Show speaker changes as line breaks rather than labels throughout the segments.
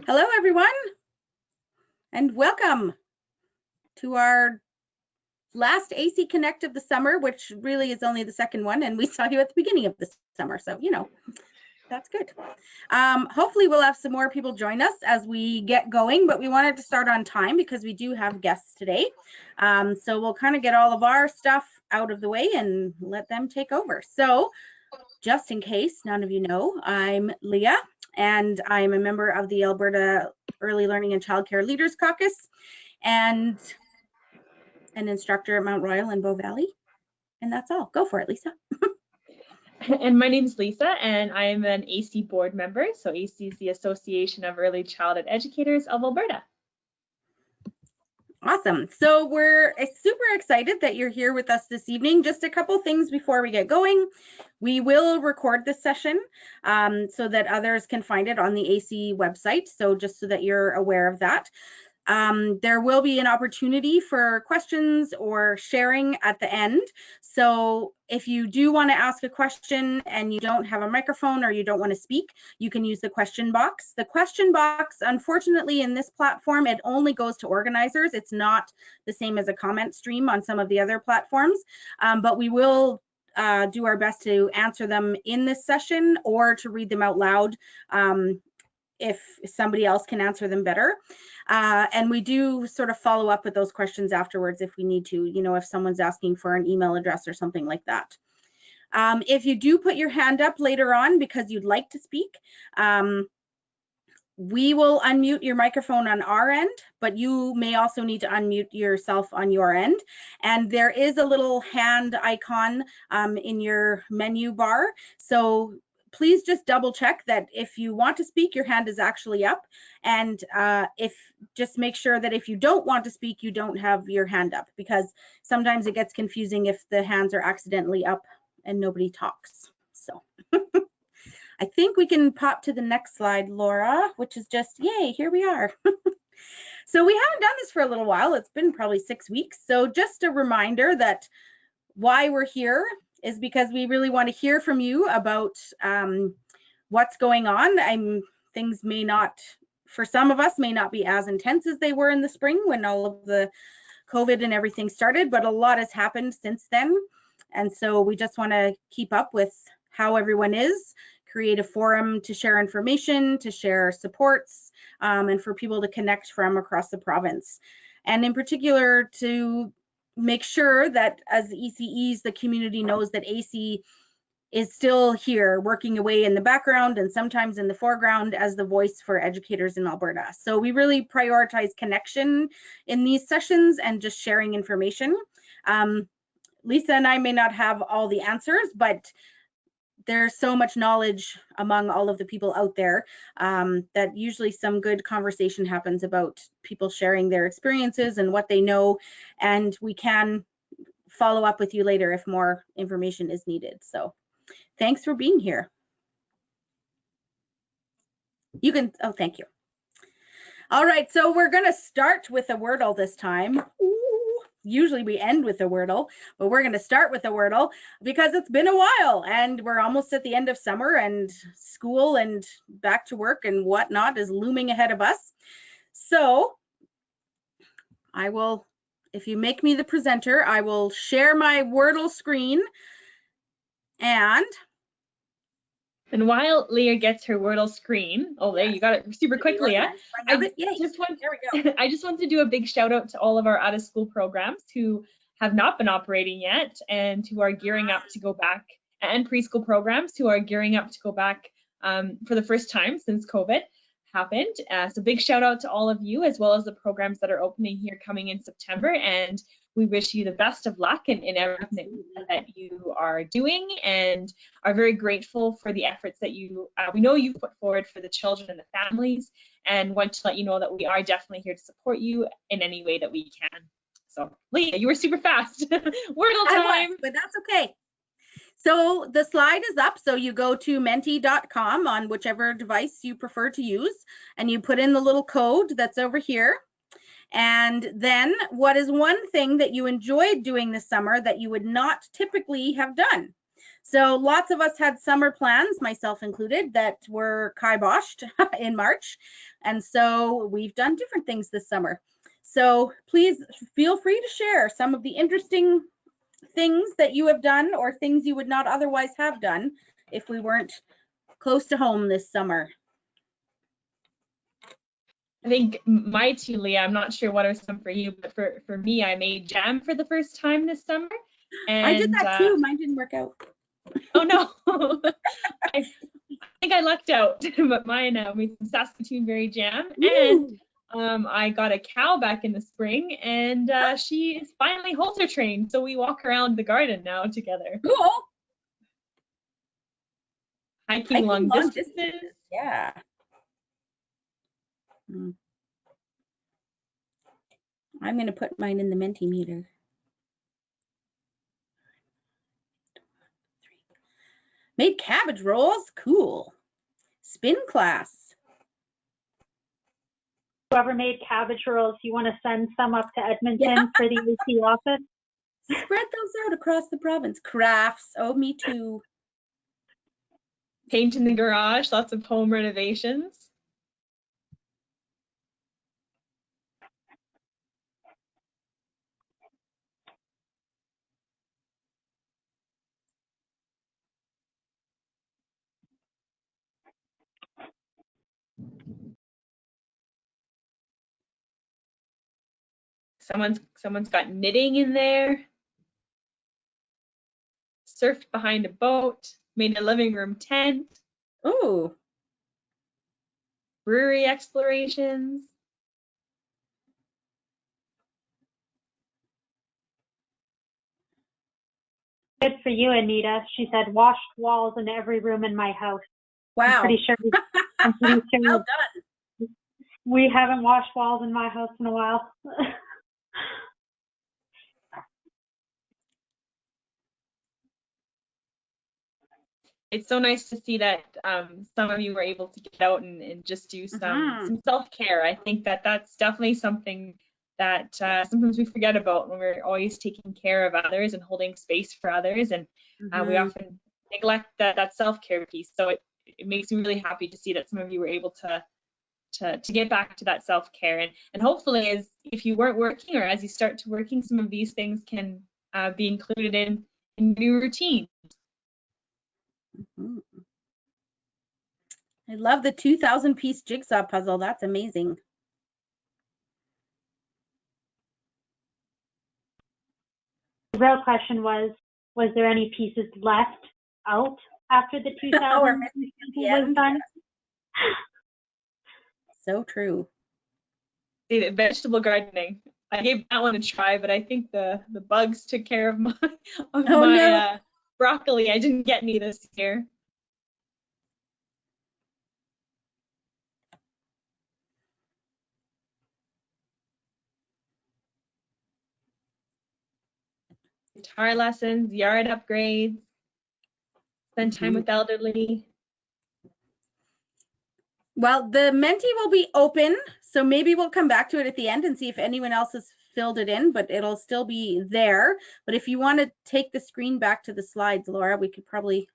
Hello, everyone, and welcome to our last AC Connect of the summer, which really is only the second one, and we saw you at the beginning of the summer, so that's good. Hopefully we'll have some more people join us as we get going, but we wanted to start on time because we do have guests today. So we'll kind of get all of our stuff out of the way and let them take over. So just in case none of you know, I'm Leah, and I'm a member of the Alberta Early Learning and Childcare Leaders Caucus and an instructor at Mount Royal in Bow Valley. And that's all. Go for it, Lisa.
And my name is Lisa, and I am an AC board member. So AC is the Association of Early Childhood Educators of Alberta.
Awesome. So we're super excited that you're here with us this evening. Just a couple things before we get going. We will record this session so that others can find it on the AC website. So just so that you're aware of that. There will be an opportunity for questions or sharing at the end. So if you do want to ask a question and you don't have a microphone or you don't want to speak, you can use the question box. The question box, unfortunately, in this platform, it only goes to organizers. It's not the same as a comment stream on some of the other platforms, but we will do our best to answer them in this session or to read them out loud if somebody else can answer them better. And we do sort of follow up with those questions afterwards if we need to, if someone's asking for an email address or something like that. If you do put your hand up later on because you'd like to speak, we will unmute your microphone on our end, but you may also need to unmute yourself on your end. And there is a little hand icon in your menu bar. So please just double check that if you want to speak, your hand is actually up. And just make sure that if you don't want to speak, you don't have your hand up, because sometimes it gets confusing if the hands are accidentally up and nobody talks. So I think we can pop to the next slide, Laura, which is just, yay, here we are. So we haven't done this for a little while. It's been probably 6 weeks. So just a reminder that why we're here is because we really want to hear from you about what's going on. Things may not, for some of us, may not be as intense as they were in the spring when all of the COVID and everything started, but a lot has happened since then. And so we just want to keep up with how everyone is, create a forum to share information, to share supports, and for people to connect from across the province. And in particular, to make sure that as ECEs, the community knows that AC is still here working away in the background and sometimes in the foreground as the voice for educators in Alberta. So we really prioritize connection in these sessions and just sharing information. Lisa and I may not have all the answers, but there's so much knowledge among all of the people out there that usually some good conversation happens about people sharing their experiences and what they know, and we can follow up with you later if more information is needed. So thanks for being here. You can, oh, thank you. All right, so we're gonna start with a Wordle this time. Ooh. Usually we end with a Wordle, but we're going to start with a Wordle because it's been a while and we're almost at the end of summer and school and back to work and whatnot is looming ahead of us. So I will, if you make me the presenter, I will share my Wordle screen
And while Leah gets her Wordle screen, oh, there you got it super quick, Leah. I just want to do a big shout out to all of our out of school programs who have not been operating yet and who are gearing up to go back, and preschool programs who are gearing up to go back for the first time since COVID happened. So big shout out to all of you, as well as the programs that are opening here coming in September. And we wish you the best of luck in everything that you are doing, and are very grateful for the efforts that we know you've put forward for the children and the families, and want to let you know that we are definitely here to support you in any way that we can. So Leah, you were super fast. Wordle time.
But that's okay. So the slide is up, so you go to menti.com on whichever device you prefer to use, and you put in the little code that's over here. And then what is one thing that you enjoyed doing this summer that you would not typically have done? So lots of us had summer plans, myself included, that were kiboshed in March. And so we've done different things this summer. So please feel free to share some of the interesting things that you have done or things you would not otherwise have done if we weren't close to home this summer.
I think my two, Leah, I'm not sure what are some for you, but for me, I made jam for the first time this summer. And
I did that too. Mine didn't work out.
Oh no. I think I lucked out, but mine made some Saskatoon berry jam. Woo! And I got a cow back in the spring, and she is finally halter trained, so we walk around the garden now together.
Cool.
Hiking long distances.
Yeah. I'm going to put mine in the Mentimeter. Made cabbage rolls. Cool. Spin class.
Whoever made cabbage rolls, you want to send some up to Edmonton for the AECEA office?
Spread those out across the province. Crafts. Oh, me too.
Paint in the garage. Lots of home renovations. Someone's got knitting in there. Surfed behind a boat. Made a living room tent.
Ooh.
Brewery explorations.
Good for you, Anita. She said, washed walls in every room in my house.
Wow.
I'm pretty sure.
Well done.
We haven't washed walls in my house in a while.
It's so nice to see that some of you were able to get out and just do some self-care. I think that that's definitely something that sometimes we forget about when we're always taking care of others and holding space for others, and we often neglect that self-care piece. So it makes me really happy to see that some of you were able to get back to that self-care, and hopefully, as if you weren't working or as you start to working, some of these things can be included in new routines.
I love the 2,000-piece jigsaw puzzle. That's amazing.
The real question was there any pieces left out after the 2,000 was done?
So true.
See, vegetable gardening. I gave that one a try, but I think the bugs took care of my broccoli. I didn't get any this year. Guitar lessons, yard upgrades, spend time with elderly.
Well, the Menti will be open, so maybe we'll come back to it at the end and see if anyone else has filled it in, but it'll still be there. But if you want to take the screen back to the slides, Laura, we could probably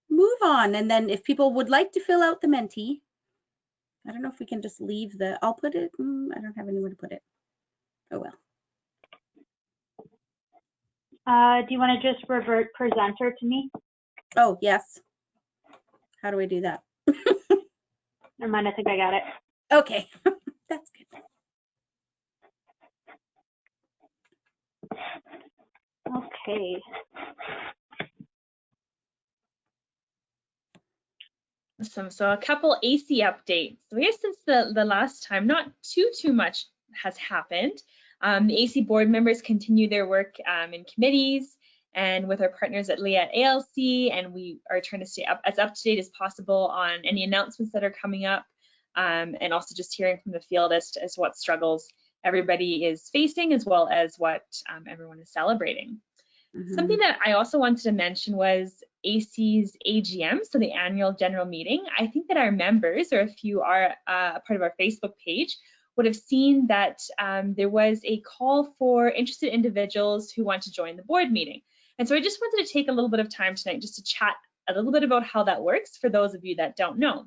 move on. And then if people would like to fill out the Menti, I don't know if we can just leave I'll put it, I don't have anywhere to put it. Oh, well.
Do you want to just revert presenter to me?
Oh, yes. How do I do that?
Never mind, I think I got it.
Okay, that's good.
Okay.
Awesome. So a couple AECEA updates. So I guess since the last time, not too much has happened. The AECEA board members continue their work in committees and with our partners at ALC, and we are trying to stay as up to date as possible on any announcements that are coming up, and also just hearing from the field as to what struggles everybody is facing, as well as what everyone is celebrating. Something that I also wanted to mention was ACE's AGM, so the annual general meeting. I think that our members, or if you are a part of our Facebook page, would have seen that there was a call for interested individuals who want to join the board meeting. And so I just wanted to take a little bit of time tonight just to chat a little bit about how that works for those of you that don't know.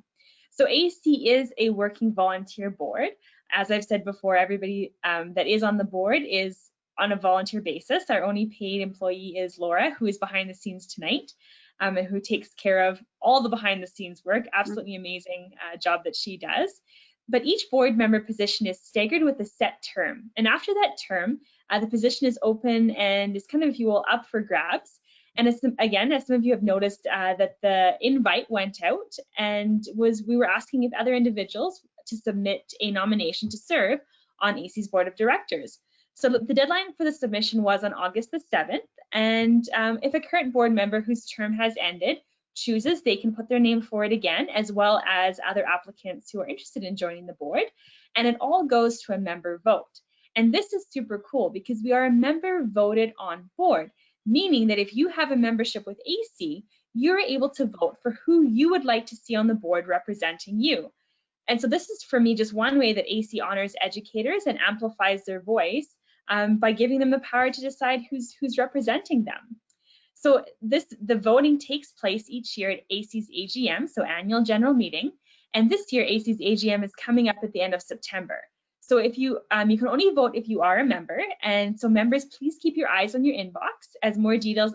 So AECE is a working volunteer board. As I've said before, everybody that is on the board is on a volunteer basis. Our only paid employee is Laura, who is behind the scenes tonight, and who takes care of all the behind the scenes work. Absolutely amazing job that she does. But each board member position is staggered with a set term. And after that term, the position is open and is kind of, if you will, up for grabs. And as some of you have noticed, that the invite went out and we were asking if other individuals to submit a nomination to serve on AECE's board of directors. So the deadline for the submission was on August the 7th. And if a current board member whose term has ended chooses, they can put their name forward again, as well as other applicants who are interested in joining the board. And it all goes to a member vote. And this is super cool because we are a member voted on board, meaning that if you have a membership with AECE, you're able to vote for who you would like to see on the board representing you. And so this is, for me, just one way that AECE honors educators and amplifies their voice by giving them the power to decide who's representing them. So the voting takes place each year at AECE's AGM, so annual general meeting. And this year, AECE's AGM is coming up at the end of September. So if you can only vote if you are a member. And so members, please keep your eyes on your inbox, as more details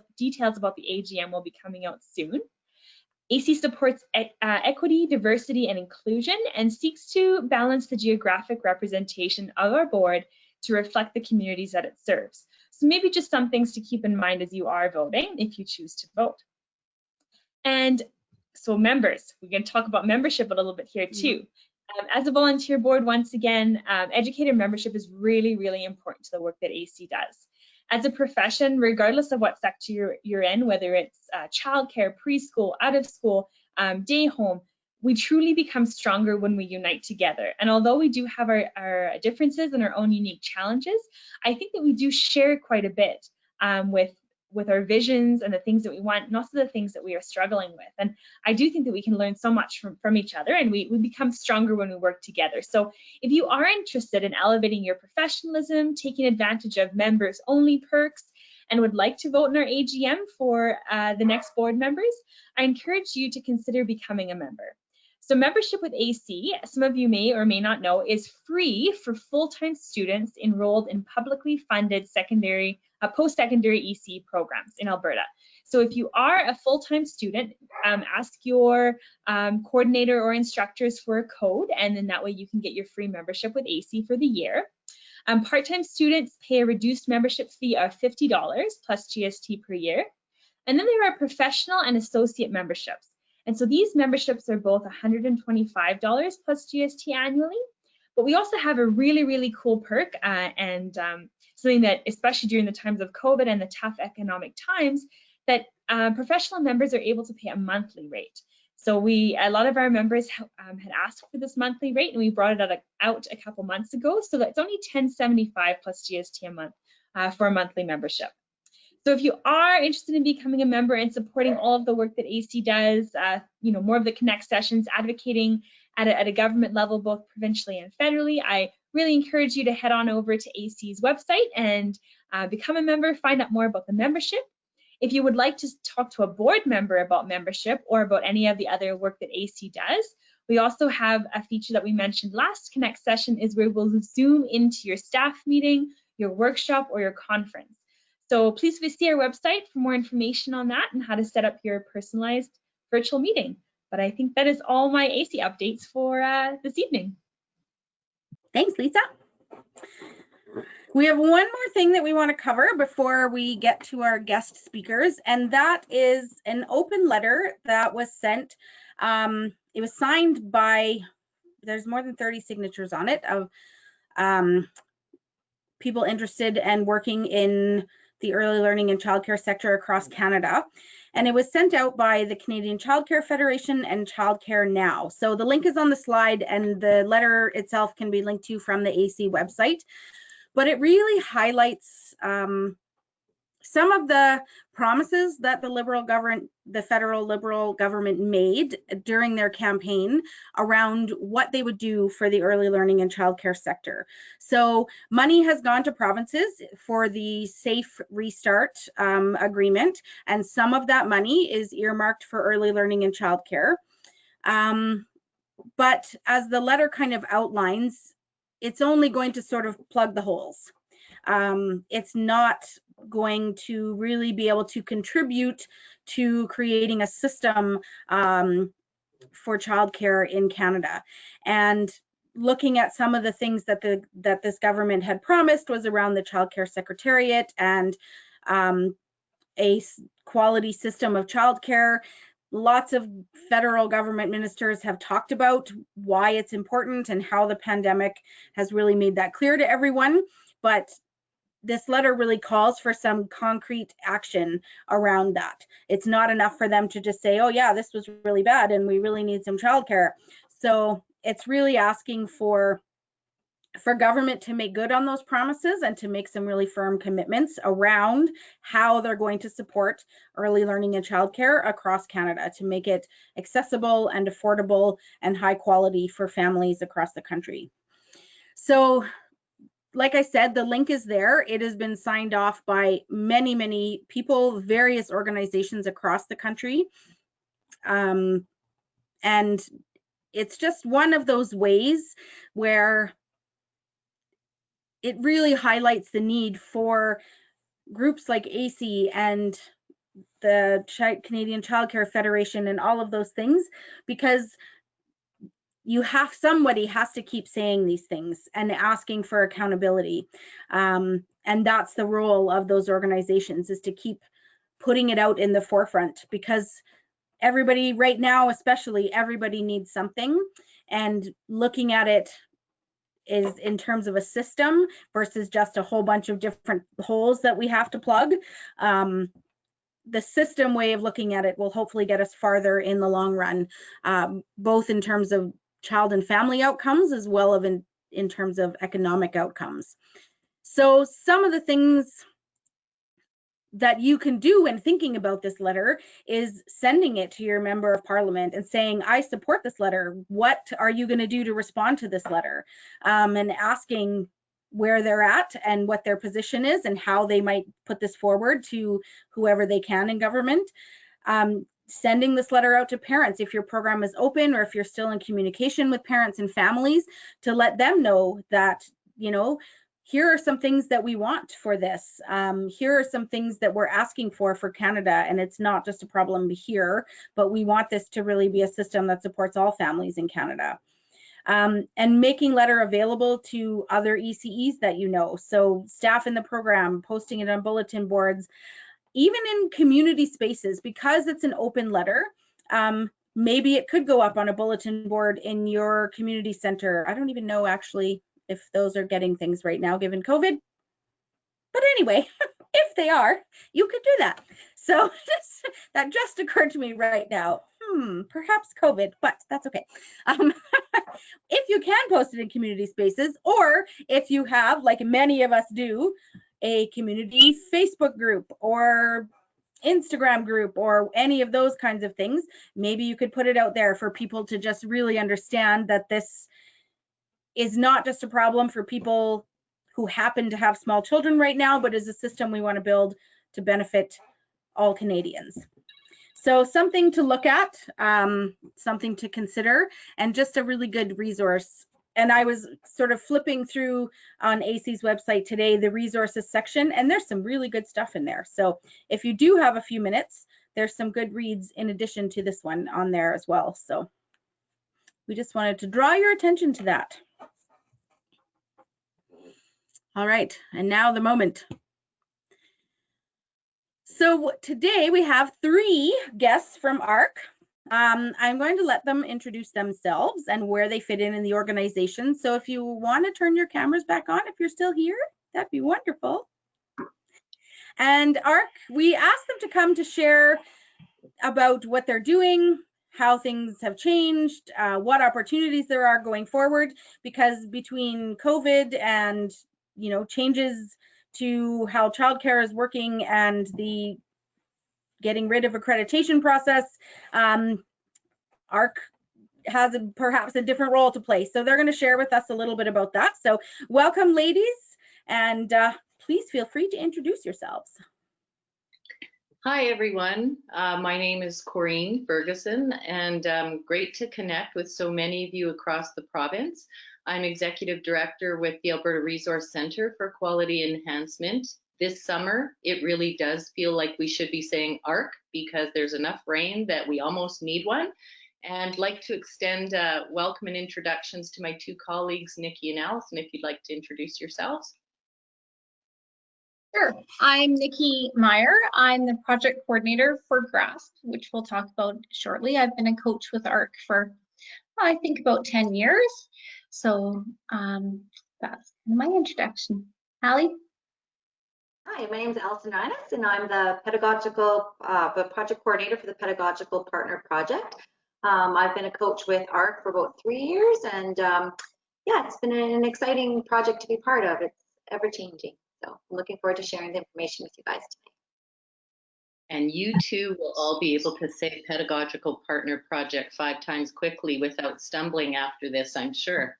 about the AGM will be coming out soon. AECE supports equity, diversity, and inclusion, and seeks to balance the geographic representation of our board to reflect the communities that it serves. So maybe just some things to keep in mind as you are voting, if you choose to vote. And so members, we're going to talk about membership a little bit here too. As a volunteer board, once again, educator membership is really, really important to the work that AECE does. As a profession, regardless of what sector you're in, whether it's childcare, preschool, out of school, day home, we truly become stronger when we unite together. And although we do have our differences and our own unique challenges, I think that we do share quite a bit with our visions and the things that we want, and also the things that we are struggling with. And I do think that we can learn so much from each other, and we become stronger when we work together. So if you are interested in elevating your professionalism, taking advantage of members only perks, and would like to vote in our AGM for the next board members, I encourage you to consider becoming a member. So membership with AECE, some of you may or may not know, is free for full-time students enrolled in publicly funded post-secondary EC programs in Alberta. So if you are a full-time student, ask your coordinator or instructors for a code, and then that way you can get your free membership with AECE for the year. Part-time students pay a reduced membership fee of $50 plus GST per year. And then there are professional and associate memberships. And so these memberships are both $125 plus GST annually. But we also have a really, really cool perk and something that, especially during the times of COVID and the tough economic times, that professional members are able to pay a monthly rate. So a lot of our members had asked for this monthly rate, and we brought it out a couple months ago. So that's only $10.75 plus GST a month for a monthly membership. So if you are interested in becoming a member and supporting all of the work that AECE does, more of the Connect sessions, advocating at a government level, both provincially and federally, I really encourage you to head on over to AECE's website and become a member, find out more about the membership. If you would like to talk to a board member about membership or about any of the other work that AECE does, we also have a feature that we mentioned last Connect session, is where we'll zoom into your staff meeting, your workshop, or your conference. So please visit our website for more information on that and how to set up your personalized virtual meeting. But I think that is all my AECE updates for this evening.
Thanks, Lisa. We have one more thing that we want to cover before we get to our guest speakers, and that is an open letter that was sent. It was signed by, there's more than 30 signatures on it, of people interested and working in the early learning and childcare sector across Canada. And it was sent out by the Canadian Childcare Federation and Childcare Now. So the link is on the slide, and the letter itself can be linked to from the AECE website. But it really highlights some of the promises that the federal Liberal government made during their campaign around what they would do for the early learning and childcare sector. So money has gone to provinces for the Safe Restart agreement, and some of that money is earmarked for early learning and childcare. But as the letter kind of outlines, it's only going to sort of plug the holes. It's not going to really be able to contribute to creating a system for childcare in Canada. And looking at some of the things that this government had promised was around the childcare secretariat and a quality system of childcare. Lots of federal government ministers have talked about why it's important and how the pandemic has really made that clear to everyone. But this letter really calls for some concrete action around that. It's not enough for them to just say, oh yeah, this was really bad and we really need some childcare. So it's really asking for government to make good on those promises and to make some really firm commitments around how they're going to support early learning and childcare across Canada to make it accessible and affordable and high quality for families across the country. So, like I said, the link is there. It has been signed off by many, many people, various organizations across the country. And it's just one of those ways where it really highlights the need for groups like AECEA and the Canadian Child Care Federation and all of those things, because somebody has to keep saying these things and asking for accountability. And that's the role of those organizations, is to keep putting it out in the forefront, because everybody right now, especially, everybody needs something, and looking at it is in terms of a system versus just a whole bunch of different holes that we have to plug. The system way of looking at it will hopefully get us farther in the long run, both in terms of child and family outcomes as well as in terms of economic outcomes. So some of the things that you can do when thinking about this letter is sending it to your member of parliament and saying, I support this letter. What are you going to do to respond to this letter? And asking where they're at and what their position is and how they might put this forward to whoever they can in government. Sending this letter out to parents if your program is open, or if you're still in communication with parents and families, to let them know that, you know, here are some things that we want for this. Here are some things that we're asking for Canada, and it's not just a problem here, but we want this to really be a system that supports all families in Canada. And making letter available to other ECEs that you know. So staff in the program, posting it on bulletin boards, even in community spaces, because it's an open letter. Maybe it could go up on a bulletin board in your community center. I don't even know actually if those are getting things right now given COVID. But anyway, if they are, you could do that. So that just occurred to me right now. Perhaps COVID, but that's okay. If you can post it in community spaces, or if you have, like many of us do, a community Facebook group or Instagram group or any of those kinds of things, maybe you could put it out there for people to just really understand that this is not just a problem for people who happen to have small children right now, but is a system we want to build to benefit all Canadians. So something to look at, something to consider, and just a really good resource. And I was sort of flipping through on ACE's website today, the resources section, and there's some really good stuff in there. So if you do have a few minutes, there's some good reads in addition to this one on there as well. So we just wanted to draw your attention to that. All right, and now the moment. So today we have 3 guests from ARC. I'm going to let them introduce themselves and where they fit in the organization. So if you want to turn your cameras back on, if you're still here, that'd be wonderful. And ARC, we asked them to come to share about what they're doing, how things have changed, what opportunities there are going forward, because between COVID and, you know, changes to how childcare is working and the getting rid of accreditation process, ARC has perhaps a different role to play. So they're going to share with us a little bit about that. So welcome, ladies, and please feel free to introduce yourselves.
Hi, everyone. My name is Corinne Ferguson, and great to connect with so many of you across the province. I'm Executive Director with the Alberta Resource Centre for Quality Enhancement. This summer, it really does feel like we should be saying ARC because there's enough rain that we almost need one. And I'd like to extend welcome and introductions to my two colleagues, Nikki and Alison, if you'd like to introduce yourselves.
Sure. I'm Nikki Meyer. I'm the project coordinator for GRASP, which we'll talk about shortly. I've been a coach with ARC for, I think, about 10 years. So that's my introduction. Hallie?
Hi, my name is Alison Reines, and I'm the project coordinator for the Pedagogical Partner Project. I've been a coach with ARC for about 3 years, and yeah, it's been an exciting project to be part of. It's ever-changing. So I'm looking forward to sharing the information with you guys today.
And you too will all be able to say Pedagogical Partner Project 5 times quickly without stumbling after this, I'm sure.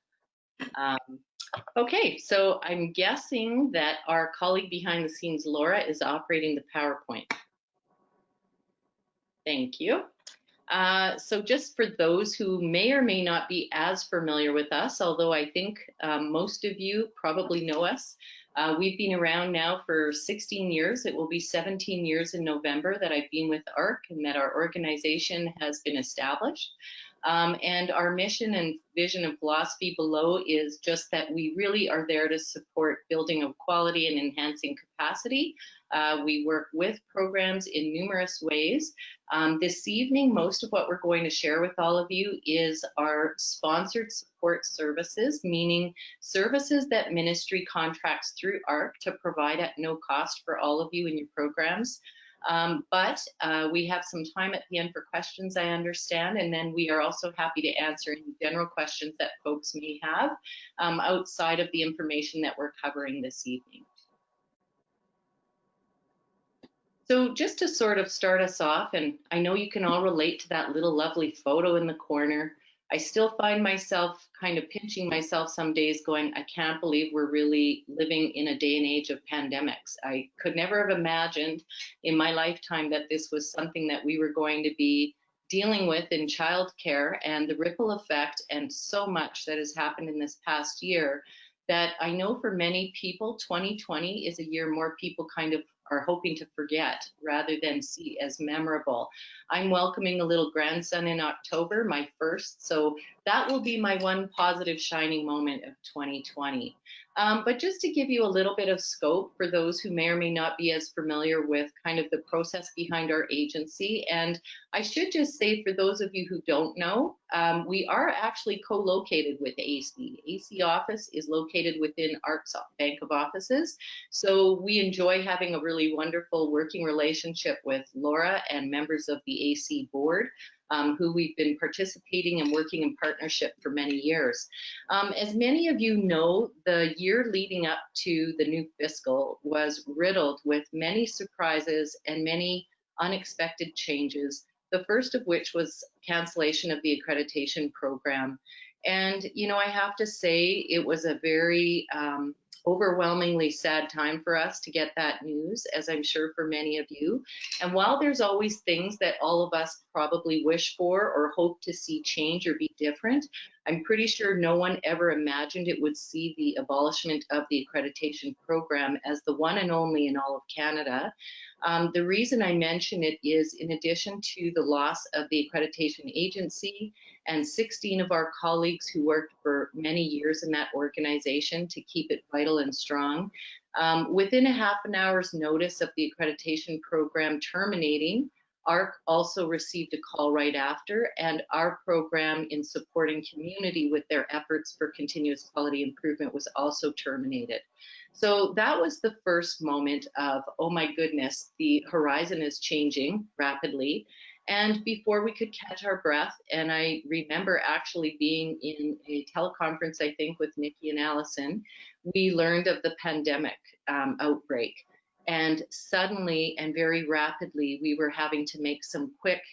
Okay, so I'm guessing that our colleague behind the scenes, Laura, is operating the PowerPoint. Thank you. So just for those who may or may not be as familiar with us, although I think most of you probably know us, we've been around now for 16 years. It will be 17 years in November that I've been with ARC and that our organization has been established. And our mission and vision and philosophy below is just that we really are there to support building of quality and enhancing capacity. We work with programs in numerous ways. This evening, most of what we're going to share with all of you is our sponsored support services, meaning services that ministry contracts through ARC to provide at no cost for all of you in your programs. But we have some time at the end for questions, I understand, and then we are also happy to answer any general questions that folks may have outside of the information that we're covering this evening. So just to sort of start us off, and I know you can all relate to that little lovely photo in the corner, I still find myself kind of pinching myself some days going, I can't believe we're really living in a day and age of pandemics. I could never have imagined in my lifetime that this was something that we were going to be dealing with in childcare, and the ripple effect and so much that has happened in this past year that I know for many people, 2020 is a year more people kind of are hoping to forget rather than see as memorable. I'm welcoming a little grandson in October, my first, so that will be my one positive shining moment of 2020. But just to give you a little bit of scope for those who may or may not be as familiar with kind of the process behind our agency, and I should just say for those of you who don't know, we are actually co-located with AECEA. AECEA office is located within ARC's Bank of Offices, so we enjoy having a really wonderful working relationship with Laura and members of the AECEA board, who we've been participating and working in partnership for many years. As many of you know, the year leading up to the new fiscal was riddled with many surprises and many unexpected changes, the first of which was cancellation of the accreditation program. And, you know, I have to say it was a very overwhelmingly sad time for us to get that news, as I'm sure for many of you. And while there's always things that all of us probably wish for or hope to see change or be different, I'm pretty sure no one ever imagined it would see the abolishment of the accreditation program as the one and only in all of Canada. The reason I mention it is in addition to the loss of the accreditation agency and 16 of our colleagues who worked for many years in that organization to keep it vital and strong, within a half an hour's notice of the accreditation program terminating, ARC also received a call right after, and our program in supporting community with their efforts for continuous quality improvement was also terminated. So that was the first moment of, oh my goodness, the horizon is changing rapidly. And before we could catch our breath, and I remember actually being in a teleconference, I think, with Nikki and Allison, we learned of the pandemic outbreak. And suddenly and very rapidly, we were having to make some quick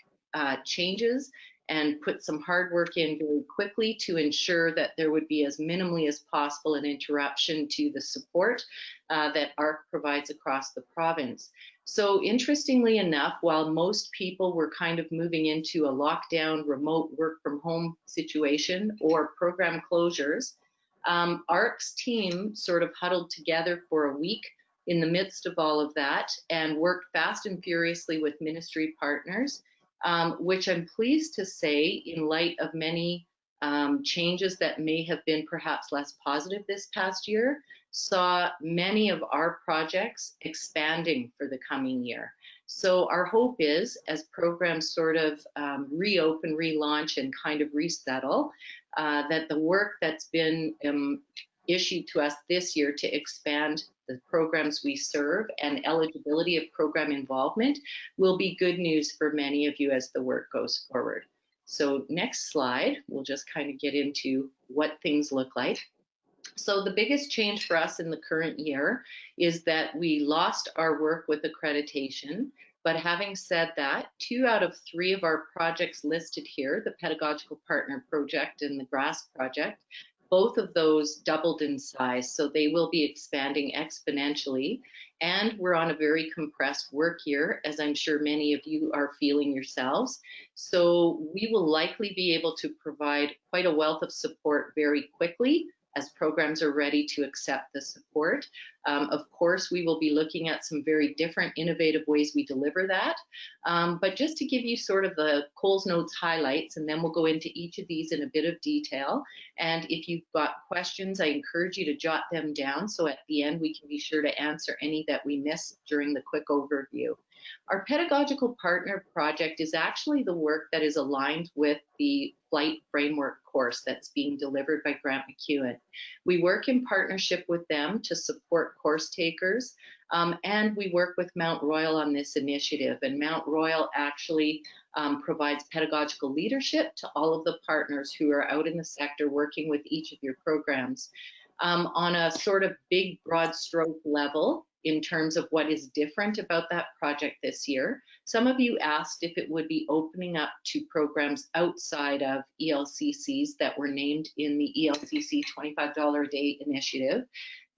changes and put some hard work in very quickly to ensure that there would be as minimally as possible an interruption to the support that ARC provides across the province. So interestingly enough, while most people were kind of moving into a lockdown, remote work from home situation or program closures, ARC's team sort of huddled together for a week in the midst of all of that and worked fast and furiously with ministry partners, which I'm pleased to say, in light of many changes that may have been perhaps less positive this past year, saw many of our projects expanding for the coming year. So our hope is, as programs sort of reopen, relaunch, and kind of resettle, that the work that's been issued to us this year to expand the programs we serve and eligibility of program involvement will be good news for many of you as the work goes forward. So next slide, we'll just kind of get into what things look like. So the biggest change for us in the current year is that we lost our work with accreditation. But having said that, 2 out of 3 of our projects listed here, the Pedagogical Partner Project and the GRASP project, both of those doubled in size, so they will be expanding exponentially. And we're on a very compressed work year, as I'm sure many of you are feeling yourselves. So we will likely be able to provide quite a wealth of support very quickly as programs are ready to accept the support. Of course, we will be looking at some very different innovative ways we deliver that. But just to give you sort of the Coles Notes highlights, and then we'll go into each of these in a bit of detail. And if you've got questions, I encourage you to jot them down so at the end we can be sure to answer any that we miss during the quick overview. Our Pedagogical Partner Project is actually the work that is aligned with the Flight Framework course that's being delivered by Grant MacEwan. We work in partnership with them to support course takers, and we work with Mount Royal on this initiative. And Mount Royal actually provides pedagogical leadership to all of the partners who are out in the sector working with each of your programs. On a sort of big, broad stroke level, in terms of what is different about that project this year. Some of you asked if it would be opening up to programs outside of ELCCs that were named in the ELCC $25 a day initiative.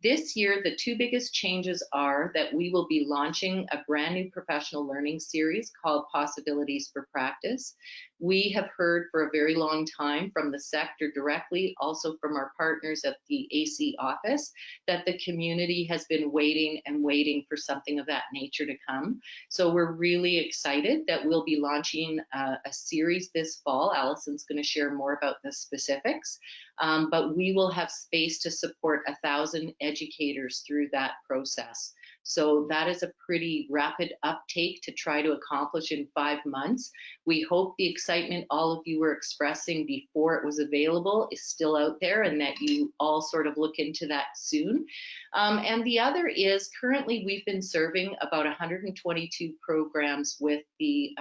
This year, the 2 biggest changes are that we will be launching a brand new professional learning series called Possibilities for Practice. We have heard for a very long time from the sector directly, also from our partners at the AECEA office, that the community has been waiting and waiting for something of that nature to come. So we're really excited that we'll be launching a series this fall. Allison's going to share more about the specifics, but we will have space to support 1,000 educators through that process. So that is a pretty rapid uptake to try to accomplish in 5 months. We hope the excitement all of you were expressing before it was available is still out there and that you all sort of look into that soon. And the other is currently we've been serving about 122 programs with the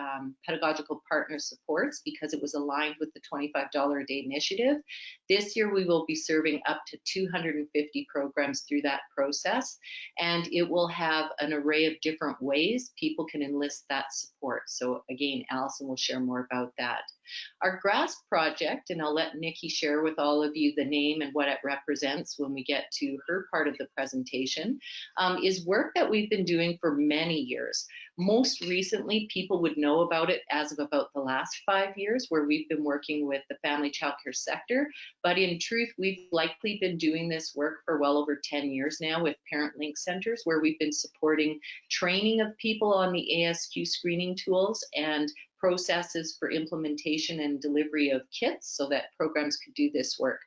Pedagogical Partner Supports because it was aligned with the $25 a day initiative. This year we will be serving up to 250 programs through that process, and it will have an array of different ways people can enlist that support. So again, Allison will share more about that. Our GRASP project, and I'll let Nikki share with all of you the name and what it represents when we get to her part of the presentation, is work that we've been doing for many years. Most recently, people would know about it as of about the last 5 years, where we've been working with the family childcare sector. But in truth, we've likely been doing this work for well over 10 years now with Parent Link Centers, where we've been supporting training of people on the ASQ screening tools and processes for implementation and delivery of kits so that programs could do this work.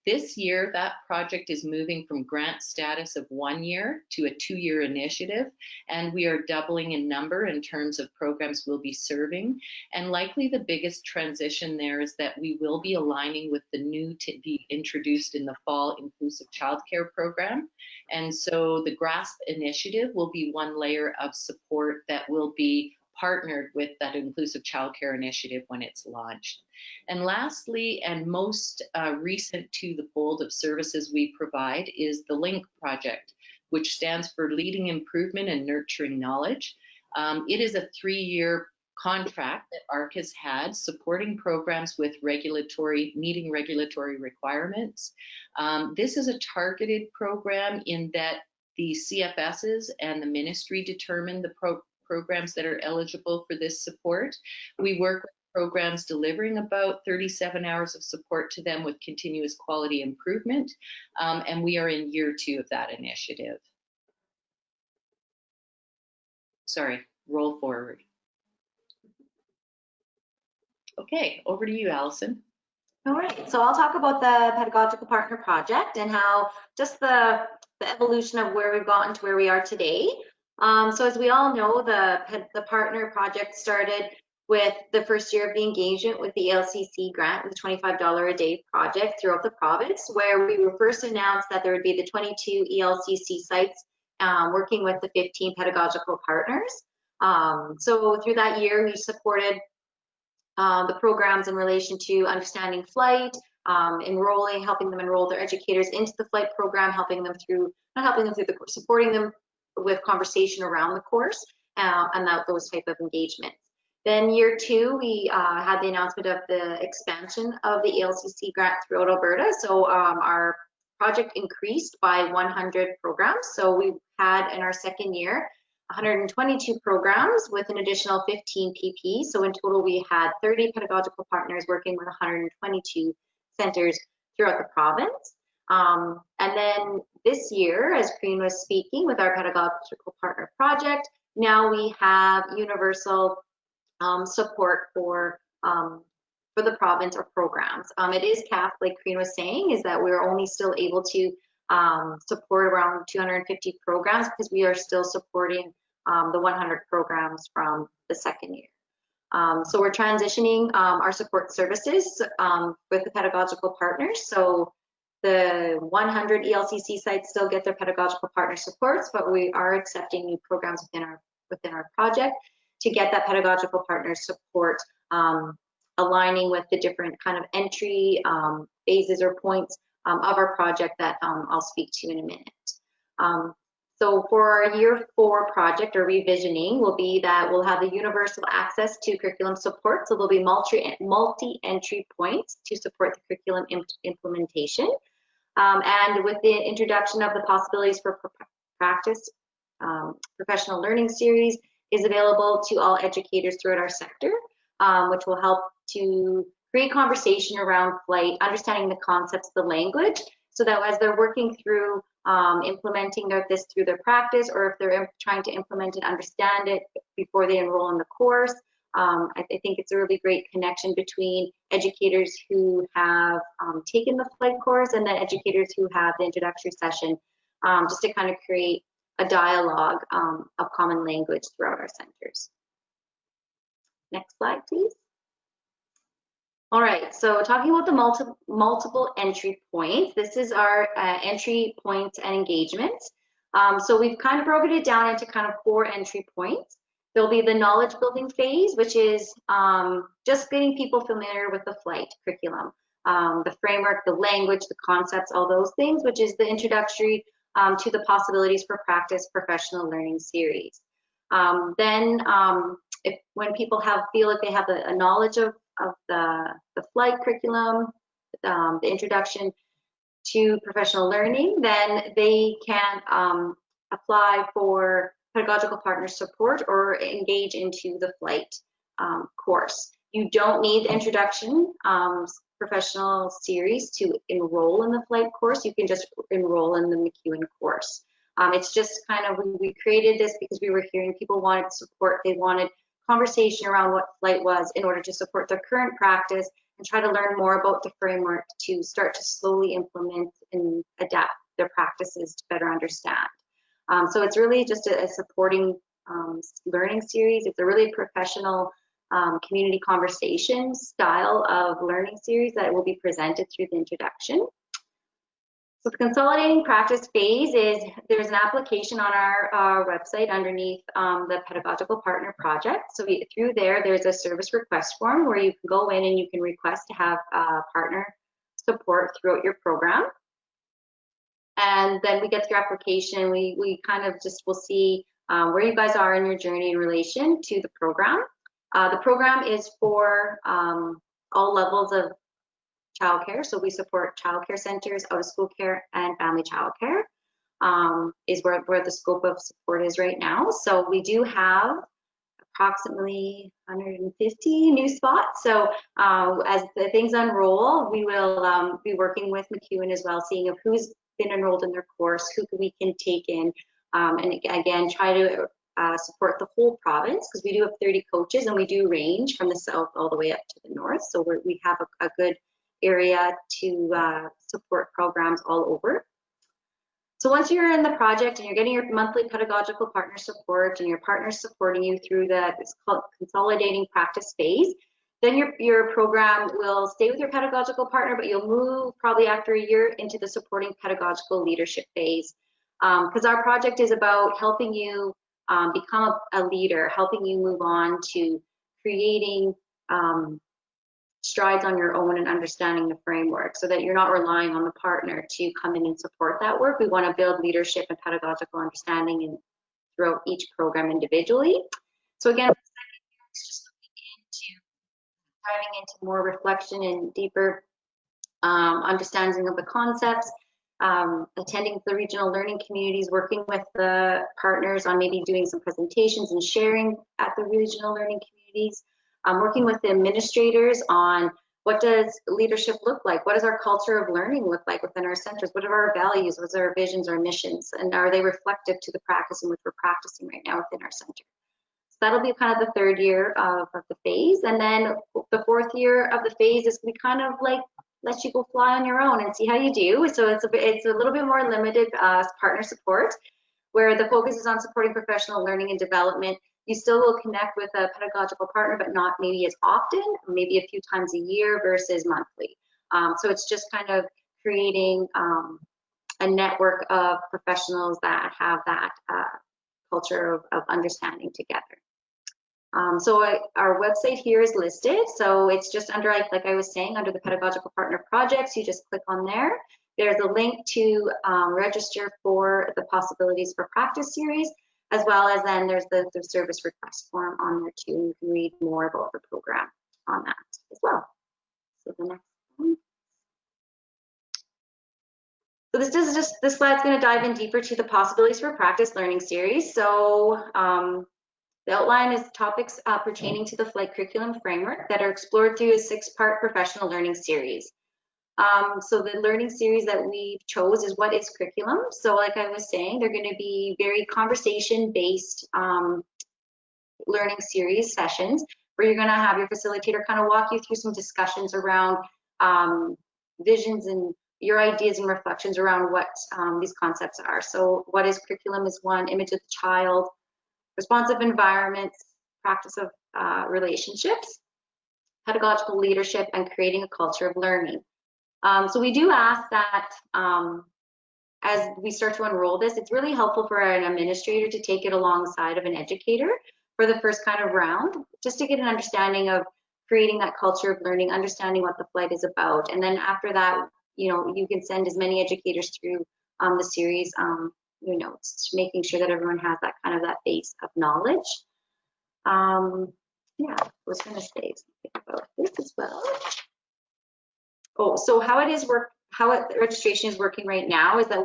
This year, that project is moving from grant status of 1 year to a 2-year initiative, and we are doubling in number in terms of programs we'll be serving. And likely the biggest transition there is that we will be aligning with the new to be introduced in the fall inclusive childcare program. And so the GRASP initiative will be one layer of support that will be partnered with that inclusive childcare initiative when it's launched. And lastly, and most recent to the fold of services we provide, is the LINK project, which stands for Leading Improvement and Nurturing Knowledge. It is a 3-year contract that ARC has had supporting programs with meeting regulatory requirements. This is a targeted program in that the CFSs and the ministry determine the programs that are eligible for this support. We work with programs delivering about 37 hours of support to them with continuous quality improvement, and we are in year 2 of that initiative. Sorry, roll forward. Okay, over to you, Allison.
All right, so I'll talk about the Pedagogical Partner Project and how just the evolution of where we've gotten to where we are today. So as we all know, the Partner Project started with the first year of the engagement with the ALCC grant, with the $25 a day project throughout the province, where we were first announced that there would be the 22 ELCC sites working with the 15 pedagogical partners. So through that year, we supported the programs in relation to understanding flight, helping them enroll their educators into the flight program, supporting them with conversation around the course, and those type of engagements. Then year 2, we had the announcement of the expansion of the ALCC grant throughout Alberta. So our project increased by 100 programs. So we had in our second year 122 programs with an additional 15 PP. So in total, we had 30 pedagogical partners working with 122 centers throughout the province. And then this year, as Corinne was speaking, with our Pedagogical Partner Project, now we have universal support for the province or programs. It is capped, like Corinne was saying, is that we're only still able to support around 250 programs because we are still supporting the 100 programs from the second year. So we're transitioning our support services with the pedagogical partners. So the 100 ELCC sites still get their pedagogical partner supports, but we are accepting new programs within our project to get that pedagogical partner support, aligning with the different kind of entry phases or points of our project that I'll speak to in a minute. So for our year 4 project or revisioning will be that we'll have the universal access to curriculum support. So there'll be multi-entry points to support the curriculum implementation. And with the introduction of the possibilities for practice, professional learning series is available to all educators throughout our sector, which will help to create conversation around flight, understanding the concepts, the language, so that as they're working through implementing this through their practice, or if they're trying to implement and understand it before they enroll in the course, I think it's a really great connection between educators who have taken the flight course and then educators who have the introductory session, just to kind of create a dialogue of common language throughout our centers. Next slide, please. All right, so talking about the multiple entry points, this is our entry points and engagements. So we've kind of broken it down into kind of 4 entry points. There'll be the knowledge building phase, which is just getting people familiar with the flight curriculum, the framework, the language, the concepts, all those things, which is the introductory to the possibilities for practice professional learning series. Then when people feel like they have a knowledge of the flight curriculum, the introduction to professional learning, then they can apply for pedagogical partner support or engage into the flight course. You don't need the introduction professional series to enroll in the flight course. You can just enroll in the McEwen course. It's just kind of, we created this because we were hearing people wanted support. They wanted conversation around what flight was in order to support their current practice and try to learn more about the framework to start to slowly implement and adapt their practices to better understand. So it's really just a supporting learning series. It's a really professional community conversation style of learning series that will be presented through the introduction. So the consolidating practice phase is, there's an application on our website underneath the Pedagogical Partner Project. So through there, there's a service request form where you can go in and you can request to have partner support throughout your program. And then we get your application. We kind of just will see where you guys are in your journey in relation to the program. The program is for all levels of childcare. So we support childcare centers, out of school care, and family childcare is where the scope of support is right now. So we do have approximately 150 new spots. So as the things unroll, we will be working with MacEwan as well, seeing of who's been enrolled in their course, who we can take in, and again, try to support the whole province, because we do have 30 coaches and we do range from the south all the way up to the north. So we have a good area to support programs all over. So once you're in the project and you're getting your monthly pedagogical partner support and your partners supporting you through it's called consolidating practice phase, then your program will stay with your pedagogical partner, but you'll move probably after a year into the supporting pedagogical leadership phase. Because our project is about helping you become a leader, helping you move on to creating strides on your own and understanding the framework, so that you're not relying on the partner to come in and support that work. We want to build leadership and pedagogical understanding throughout each program individually. So again, it's just diving into more reflection and deeper understanding of the concepts, attending the regional learning communities, working with the partners on maybe doing some presentations and sharing at the regional learning communities. Working with the administrators on what does leadership look like? What does our culture of learning look like within our centers? What are our values? What are our visions, our missions? And are they reflective to the practice in which we're practicing right now within our center? So that'll be kind of the third year of the phase. And then the fourth year of the phase is we kind of like let you go fly on your own and see how you do. So it's a little bit more limited partner support, where the focus is on supporting professional learning and development. You still will connect with a pedagogical partner, but not maybe as often, maybe a few times a year versus monthly. So it's just kind of creating a network of professionals that have that culture of understanding together. So our website here is listed. So it's just under, like I was saying, under the Pedagogical Partner Projects, you just click on there. There's a link to register for the Possibilities for Practice series, as well as then there's the service request form on there too. You can read more about the program on that as well. So the next one. So this slide's going to dive in deeper to the Possibilities for Practice learning series. So the outline is topics pertaining to the flight curriculum framework that are explored through a 6-part professional learning series. So the learning series that we chose is what is curriculum. So like I was saying, they're going to be very conversation-based learning series sessions where you're going to have your facilitator kind of walk you through some discussions around visions and your ideas and reflections around what these concepts are. So what is curriculum is one, image of the child, responsive environments, practice of relationships, pedagogical leadership, and creating a culture of learning. So we do ask that as we start to unroll this, it's really helpful for an administrator to take it alongside of an educator for the first kind of round, just to get an understanding of creating that culture of learning, understanding what the flight is about. And then after that, you know, you can send as many educators through the series, you know, making sure that everyone has that kind of that base of knowledge. Yeah, I was going to say something about this as well. Oh, so how registration is working right now is that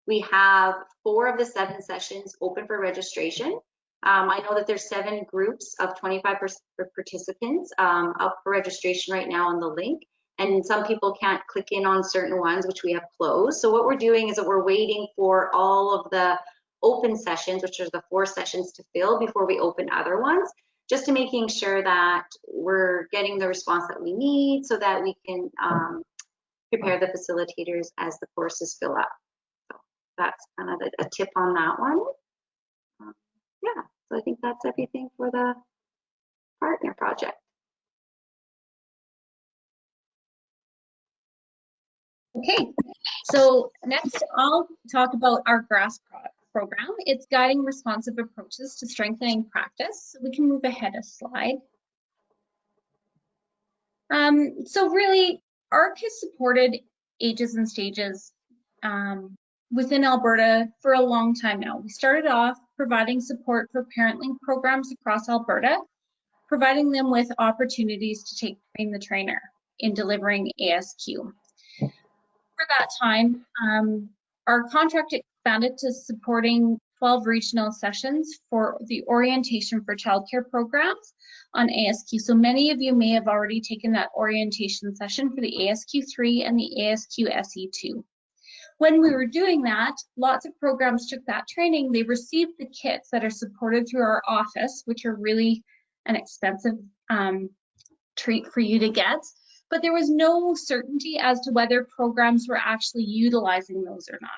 we have 4 of the 7 sessions open for registration. I know that there's 7 groups of 25 participants up for registration right now on the link, and some people can't click in on certain ones, which we have closed. So what we're doing is that we're waiting for all of the open sessions, which are the 4 sessions, to fill before we open other ones, just to making sure that we're getting the response that we need so that we can prepare the facilitators as the courses fill up. So that's kind of a tip on that one. Yeah, so I think that's everything for the partner project.
Okay, so next I'll talk about our GRASP program. It's guiding responsive approaches to strengthening practice. We can move ahead a slide. So really, ARC has supported ages and stages within Alberta for a long time now. We started off providing support for parent-linked programs across Alberta, providing them with opportunities to train the trainer in delivering ASQ. For that time, our contract expanded to supporting 12 regional sessions for the orientation for childcare programs on ASQ. So many of you may have already taken that orientation session for the ASQ3 and the ASQ SE2. When we were doing that, lots of programs took that training. They received the kits that are supported through our office, which are really an expensive treat for you to get. But there was no certainty as to whether programs were actually utilizing those or not.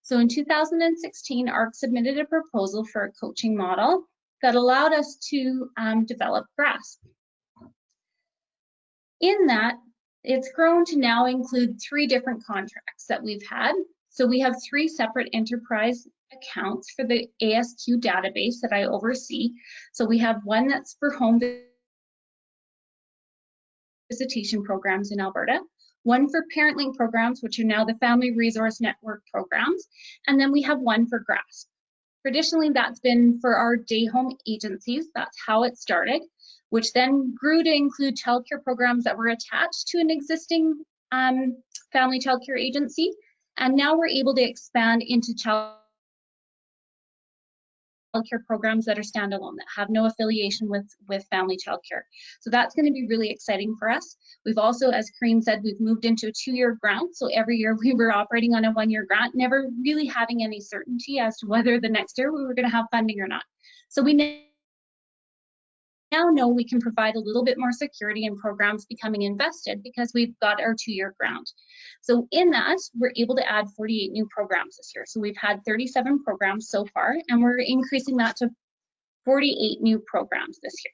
So in 2016, ARC submitted a proposal for a coaching model that allowed us to develop GRASP. In that, it's grown to now include 3 different contracts that we've had. So we have 3 separate enterprise accounts for the ASQ database that I oversee. So we have one that's for home visitation programs in Alberta, one for parent-linked programs, which are now the Family Resource Network programs, and then we have one for GRASP. Traditionally, that's been for our day home agencies. That's how it started, which then grew to include childcare programs that were attached to an existing family childcare agency. And now we're able to expand into childcare programs that are standalone, that have no affiliation with family childcare. So that's going to be really exciting for us. We've also, as Karine said, we've moved into a 2-year grant. So every year we were operating on a 1-year grant, never really having any certainty as to whether the next year we were going to have funding or not. So we now know we can provide a little bit more security in programs becoming invested because we've got our 2-year grant. So in that, we're able to add 48 new programs this year. So we've had 37 programs so far, and we're increasing that to 48 new programs this year.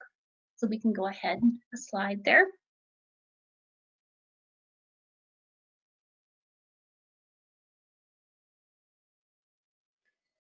So we can go ahead, a slide there.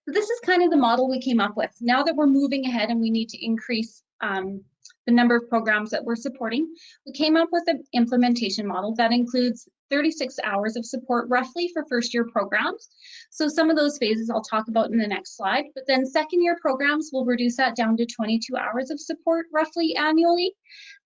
So this is kind of the model we came up with. Now that we're moving ahead and we need to increase the number of programs that we're supporting, we came up with an implementation model that includes 36 hours of support roughly for first-year programs. So some of those phases I'll talk about in the next slide, but then second-year programs will reduce that down to 22 hours of support roughly annually.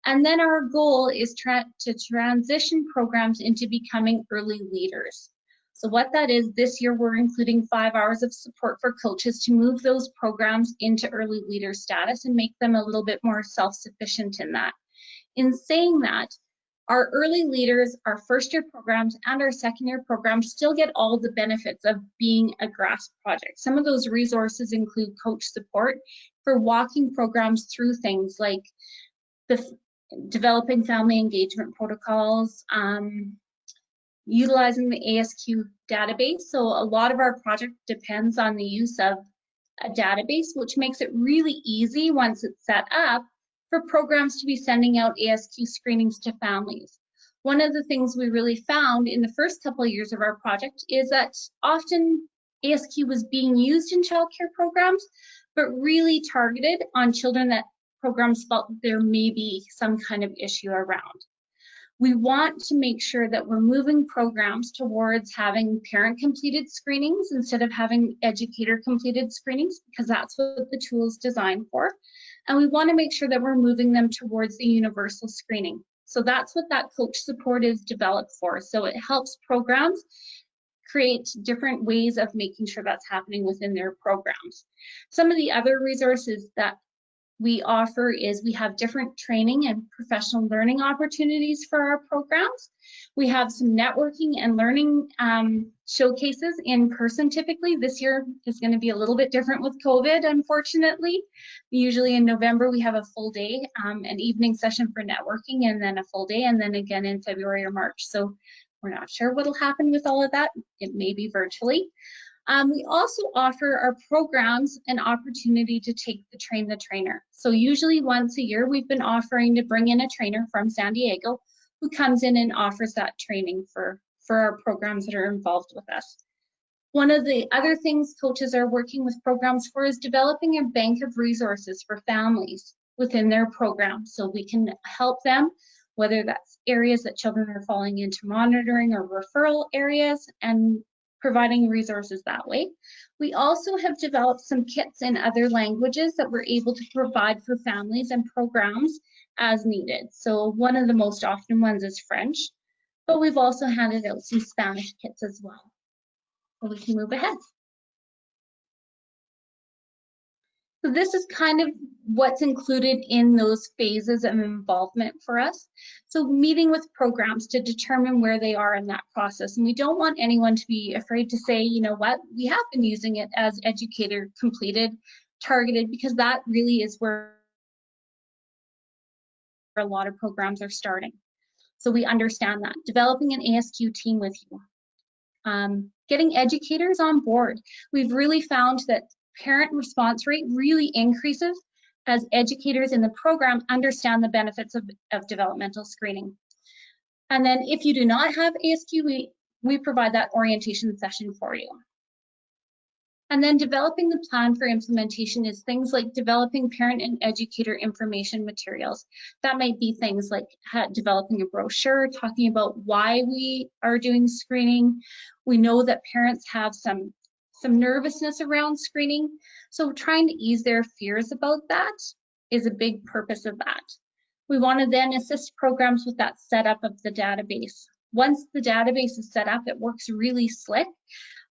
And then our goal is to transition programs into becoming early leaders. So what that is, this year we're including 5 hours of support for coaches to move those programs into early leader status and make them a little bit more self-sufficient in that. In saying that, our early leaders, our first-year programs, and our second-year programs still get all the benefits of being a GRASP project. Some of those resources include coach support for walking programs through things like developing family engagement protocols, utilizing the ASQ database. So a lot of our project depends on the use of a database, which makes it really easy once it's set up for programs to be sending out ASQ screenings to families. One of the things we really found in the first couple of years of our project is that often ASQ was being used in childcare programs, but really targeted on children that programs felt there may be some kind of issue around. We want to make sure that we're moving programs towards having parent-completed screenings instead of having educator-completed screenings, because that's what the tool is designed for. And we want to make sure that we're moving them towards the universal screening. So that's what that coach support is developed for. So it helps programs create different ways of making sure that's happening within their programs. Some of the other resources that we offer is we have different training and professional learning opportunities for our programs. We have some networking and learning showcases in person typically. This year is going to be a little bit different with COVID, unfortunately. Usually in November we have a full day, an evening session for networking, and then a full day, and then again in February or March. So we're not sure what'll happen with all of that. It may be virtually. We also offer our programs an opportunity to take the train the trainer. So usually once a year, we've been offering to bring in a trainer from San Diego who comes in and offers that training for for our programs that are involved with us. One of the other things coaches are working with programs for is developing a bank of resources for families within their program, so we can help them, whether that's areas that children are falling into monitoring or referral areas, and providing resources that way. We also have developed some kits in other languages that we're able to provide for families and programs as needed. So one of the most often ones is French, but we've also handed out some Spanish kits as well. So we can move ahead. So this is kind of what's included in those phases of involvement for us. So meeting with programs to determine where they are in that process. And we don't want anyone to be afraid to say, you know what, we have been using it as educator completed, targeted, because that really is where a lot of programs are starting. So we understand that. Developing an ASQ team with you. Getting educators on board. We've really found that parent response rate really increases as educators in the program understand the benefits of developmental screening. And then if you do not have ASQ, we provide that orientation session for you. And then developing the plan for implementation is things like developing parent and educator information materials. That might be things like developing a brochure, talking about why we are doing screening. We know that parents have some nervousness around screening, so trying to ease their fears about that is a big purpose of that. We want to then assist programs with that setup of the database. Once the database is set up, it works really slick.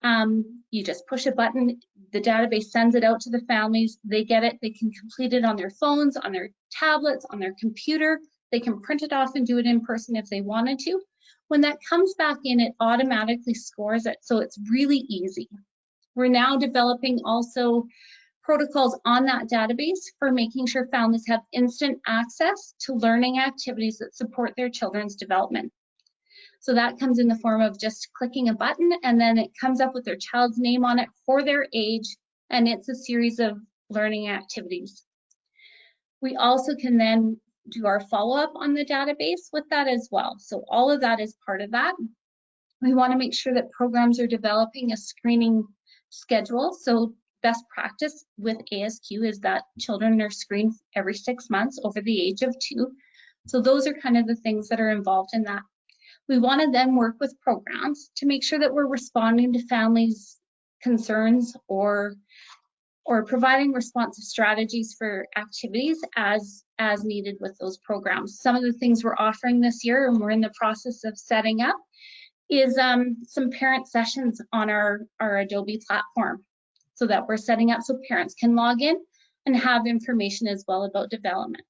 You just push a button, the database sends it out to the families, they get it, they can complete it on their phones, on their tablets, on their computer, they can print it off and do it in person if they wanted to. When that comes back in, it automatically scores it, so it's really easy. We're now developing also protocols on that database for making sure families have instant access to learning activities that support their children's development. So that comes in the form of just clicking a button, and then it comes up with their child's name on it for their age, and it's a series of learning activities. We also can then do our follow-up on the database with that as well. So all of that is part of that. We want to make sure that programs are developing a screening schedule. So best practice with ASQ is that children are screened every 6 months over the age of 2. So those are kind of the things that are involved in that. We want to then work with programs to make sure that we're responding to families' concerns or providing responsive strategies for activities as needed with those programs. Some of the things we're offering this year, and we're in the process of setting up, is some parent sessions on our Adobe platform, so that we're setting up so parents can log in and have information as well about development.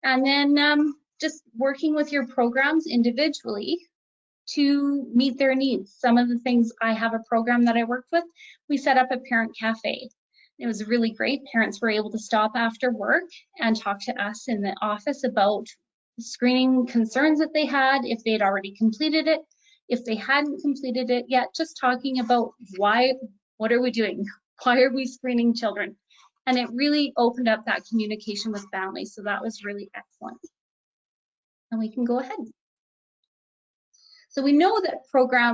And then just working with your programs individually to meet their needs. Some of the things, I have a program that I worked with, we set up a parent cafe. It was really great. Parents were able to stop after work and talk to us in the office about screening concerns that they had, if they'd already completed it, if they hadn't completed it yet, just talking about what are we doing? Why are we screening children? And it really opened up that communication with families. So that was really excellent. And we can go ahead. So we know that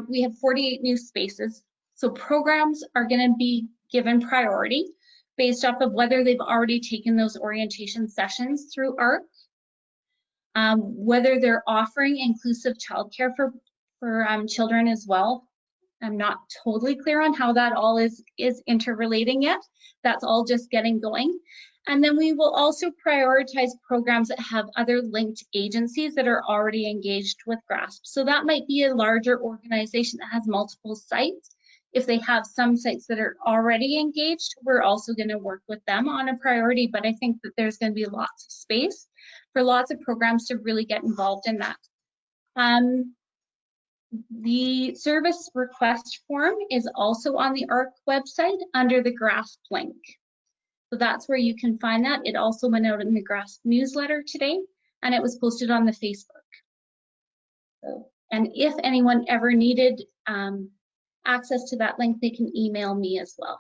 we have 48 new spaces. So programs are going to be given priority based off of whether they've already taken those orientation sessions through ARC, whether they're offering inclusive childcare for children as well. I'm not totally clear on how that all is interrelating yet. That's all just getting going. And then we will also prioritize programs that have other linked agencies that are already engaged with GRASP. So that might be a larger organization that has multiple sites. If they have some sites that are already engaged, we're also going to work with them on a priority, but I think that there's going to be lots of space for lots of programs to really get involved in that. The service request form is also on the ARC website under the GRASP link. So that's where you can find that. It also went out in the GRASP newsletter today, and it was posted on the Facebook. And if anyone ever needed access to that link, they can email me as well.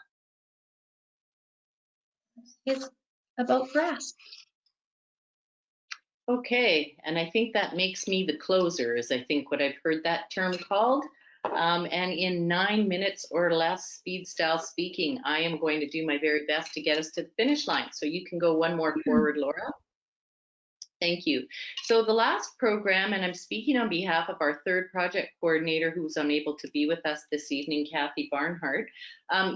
It's about GRASP.
Okay, and I think that makes me the closer, is I think what I've heard that term called. And in 9 minutes or less speed style speaking, I am going to do my very best to get us to the finish line. So you can go one more forward, Laura. Thank you. So the last program, and I'm speaking on behalf of our third project coordinator who's unable to be with us this evening, Kathy Barnhart,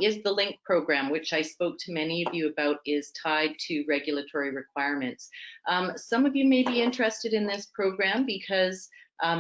is the LINK program, which I spoke to many of you about, is tied to regulatory requirements. Some of you may be interested in this program because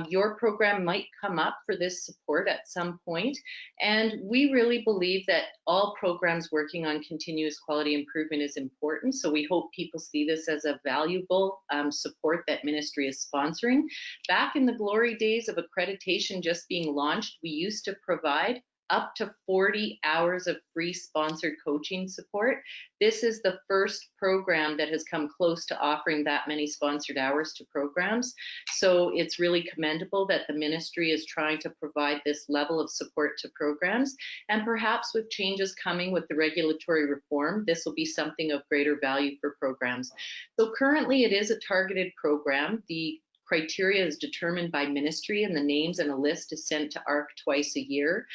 your program might come up for this support at some point. And we really believe that all programs working on continuous quality improvement is important. So we hope people see this as a valuable support that ministry is sponsoring. Back in the glory days of accreditation just being launched, we used to provide up to 40 hours of free sponsored coaching support. This is the first program that has come close to offering that many sponsored hours to programs. So it's really commendable that the ministry is trying to provide this level of support to programs. And perhaps with changes coming with the regulatory reform, this will be something of greater value for programs. So currently it is a targeted program. The criteria is determined by ministry, and the names and a list is sent to ARC twice a year.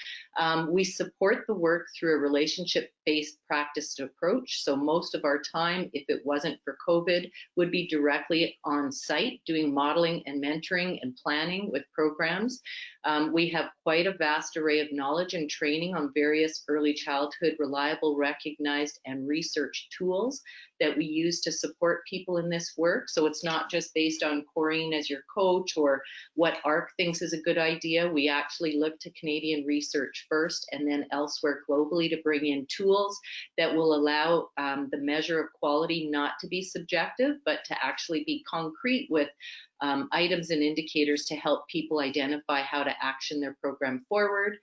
We support the work through a relationship-based practice approach. So most of our time, if it wasn't for COVID, would be directly on site doing modeling and mentoring and planning with programs. We have quite a vast array of knowledge and training on various early childhood reliable, recognized, and research tools that we use to support people in this work. So it's not just based on Corrine as your coach or what ARC thinks is a good idea. We actually look to Canadian research first and then elsewhere globally to bring in tools that will allow the measure of quality not to be subjective, but to actually be concrete with items and indicators to help people identify how to action their program forward.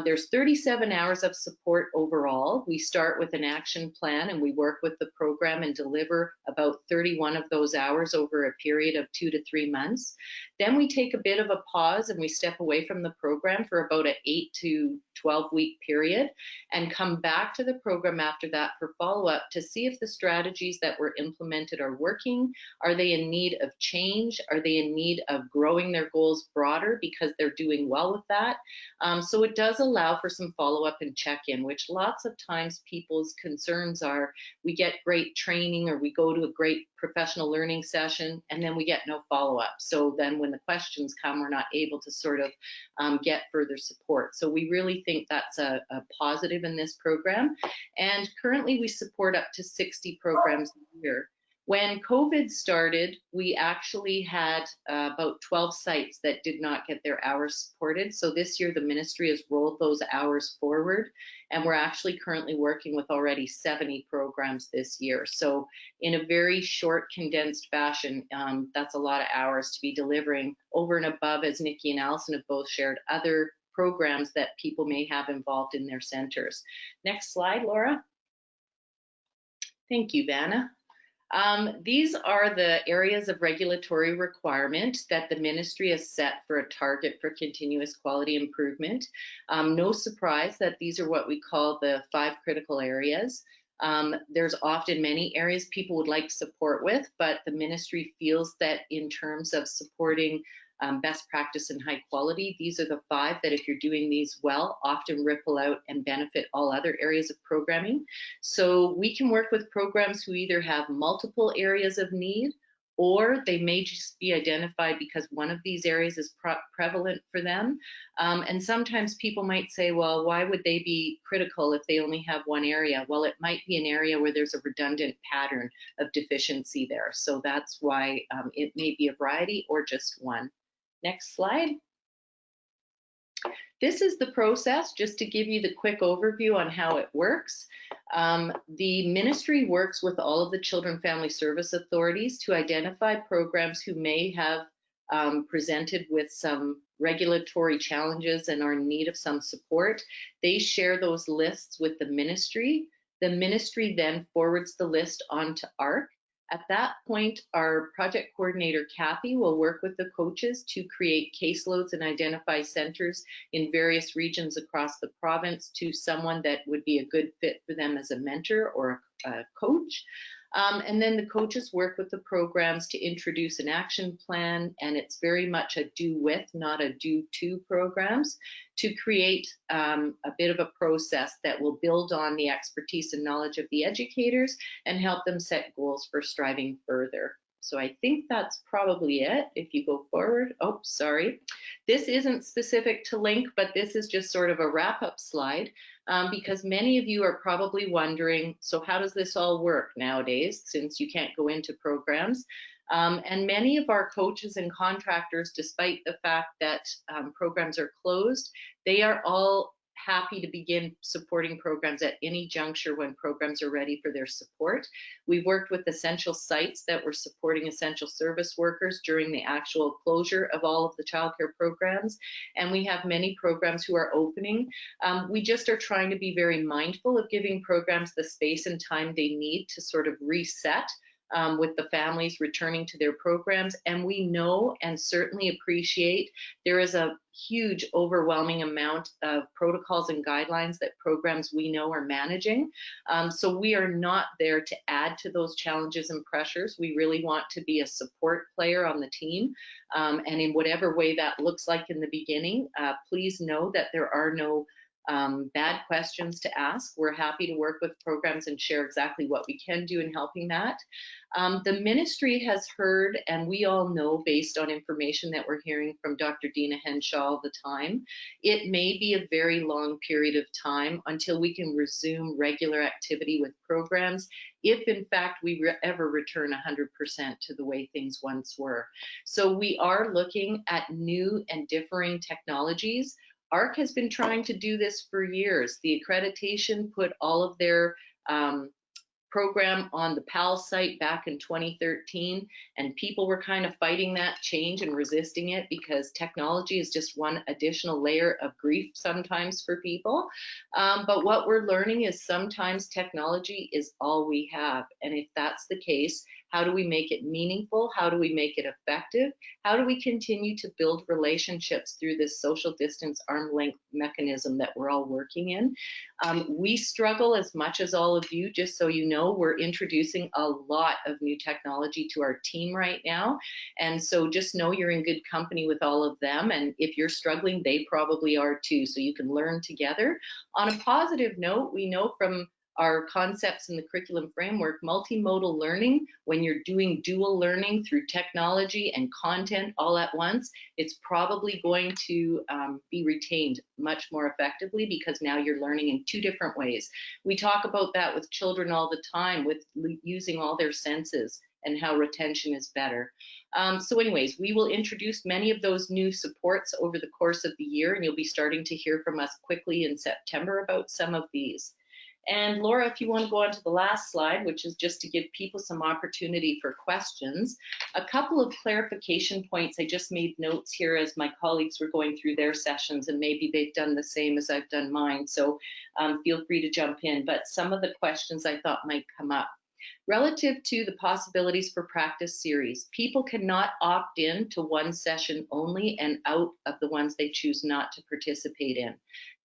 There's 37 hours of support overall. We start with an action plan and we work with the program and deliver about 31 of those hours over a period of 2 to 3 months. Then we take a bit of a pause and we step away from the program for about an 8 to 12-week period and come back to the program after that for follow-up to see if the strategies that were implemented are working. Are they in need of change? Are they in need of growing their goals broader because they're doing well with that? So it does allow for some follow-up and check-in, which lots of times people's concerns are, we get great training or we go to a great professional learning session and then we get no follow-up. So then when the questions come, we're not able to sort of get further support. So we really think that's a positive in this program. And currently we support up to 60 programs a year. When COVID started, we actually had about 12 sites that did not get their hours supported. So this year, the ministry has rolled those hours forward, and we're actually currently working with already 70 programs this year. So in a very short, condensed fashion, that's a lot of hours to be delivering over and above, as Nikki and Allison have both shared, other programs that people may have involved in their centers. Next slide, Laura. Thank you, Vanna. These are the areas of regulatory requirement that the ministry has set for a target for continuous quality improvement. No surprise that these are what we call the 5 critical areas. There's often many areas people would like support with, but the ministry feels that in terms of supporting best practice and high quality, these are the 5 that if you're doing these well, often ripple out and benefit all other areas of programming. So we can work with programs who either have multiple areas of need, or they may just be identified because one of these areas is prevalent for them. And sometimes people might say, well, why would they be critical if they only have one area? Well, it might be an area where there's a redundant pattern of deficiency there. So that's why it may be a variety or just one. Next slide. This is the process, just to give you the quick overview on how it works. The ministry works with all of the Children Family Service authorities to identify programs who may have presented with some regulatory challenges and are in need of some support. They share those lists with the ministry. The ministry then forwards the list on to ARC. At that point, our project coordinator, Kathy, will work with the coaches to create caseloads and identify centers in various regions across the province to someone that would be a good fit for them as a mentor or a coach. And then the coaches work with the programs to introduce an action plan, and it's very much a do with, not a do to programs, to create a bit of a process that will build on the expertise and knowledge of the educators and help them set goals for striving further. So I think that's probably it. If you go forward, oh, sorry. This isn't specific to LINC, but this is just sort of a wrap-up slide because many of you are probably wondering, so how does this all work nowadays since you can't go into programs? And many of our coaches and contractors, despite the fact that programs are closed, they are all happy to begin supporting programs at any juncture when programs are ready for their support. We've worked with essential sites that were supporting essential service workers during the actual closure of all of the childcare programs, and we have many programs who are opening. We just are trying to be very mindful of giving programs the space and time they need to sort of reset with the families returning to their programs. And we know and certainly appreciate there is a huge overwhelming amount of protocols and guidelines that programs we know are managing. So we are not there to add to those challenges and pressures. We really want to be a support player on the team. And in whatever way that looks like in the beginning, please know that there are no bad questions to ask. We're happy to work with programs and share exactly what we can do in helping that. The ministry has heard, and we all know based on information that we're hearing from Dr. Dina Henshaw all the time, it may be a very long period of time until we can resume regular activity with programs, if in fact we ever return 100% to the way things once were. So we are looking at new and differing technologies. ARC has been trying to do this for years. The accreditation put all of their program on the PAL site back in 2013, and people were kind of fighting that change and resisting it because technology is just one additional layer of grief sometimes for people. But what we're learning is sometimes technology is all we have, and if that's the case, how do we make it meaningful? How do we make it effective? How do we continue to build relationships through this social distance arm length mechanism that we're all working in? We struggle as much as all of you. Just so you know, we're introducing a lot of new technology to our team right now. And so just know you're in good company with all of them. And if you're struggling, they probably are too. So you can learn together. On a positive note, we know from our concepts in the curriculum framework, multimodal learning, when you're doing dual learning through technology and content all at once, it's probably going to be retained much more effectively because now you're learning in two different ways. We talk about that with children all the time, with using all their senses and how retention is better. So anyways, we will introduce many of those new supports over the course of the year, and you'll be starting to hear from us quickly in September about some of these. And Laura, if you want to go on to the last slide, which is just to give people some opportunity for questions, a couple of clarification points. I just made notes here as my colleagues were going through their sessions, and maybe they've done the same as I've done mine. So feel free to jump in. But some of the questions I thought might come up. Relative to the possibilities for practice series, people cannot opt in to one session only and out of the ones they choose not to participate in.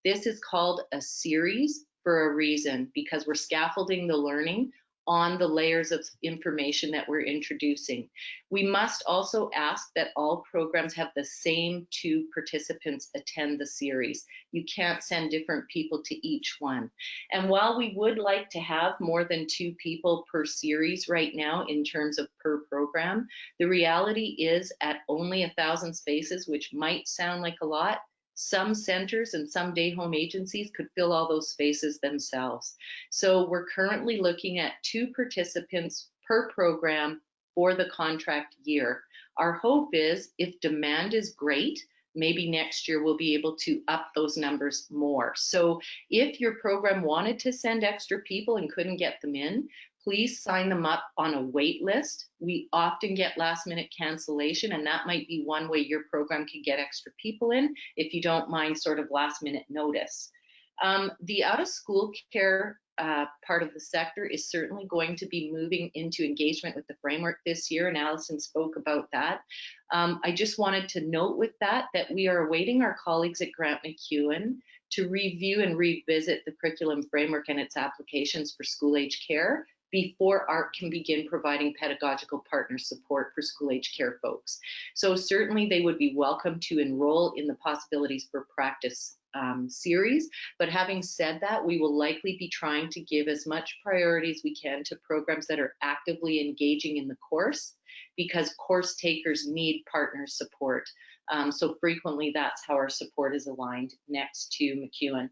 This is called a series for a reason, because we're scaffolding the learning on the layers of information that we're introducing. We must also ask that all programs have the same 2 participants attend the series. You can't send different people to each one. And while we would like to have more than 2 people per series right now in terms of per program, the reality is at only 1,000 spaces, which might sound like a lot, some centers and some day home agencies could fill all those spaces themselves. So we're currently looking at 2 participants per program for the contract year. Our hope is if demand is great, maybe next year we'll be able to up those numbers more. So if your program wanted to send extra people and couldn't get them in, please sign them up on a wait list. We often get last minute cancellation, and that might be one way your program can get extra people in if you don't mind sort of last minute notice. The out of school care part of the sector is certainly going to be moving into engagement with the framework this year, and Alison spoke about that. I just wanted to note with that we are awaiting our colleagues at Grant MacEwan to review and revisit the curriculum framework and its applications for school age care. before ARC can begin providing pedagogical partner support for school-age care folks. So certainly they would be welcome to enroll in the Possibilities for Practice series. But having said that, we will likely be trying to give as much priority as we can to programs that are actively engaging in the course, because course takers need partner support. So frequently that's how our support is aligned next to MacEwan.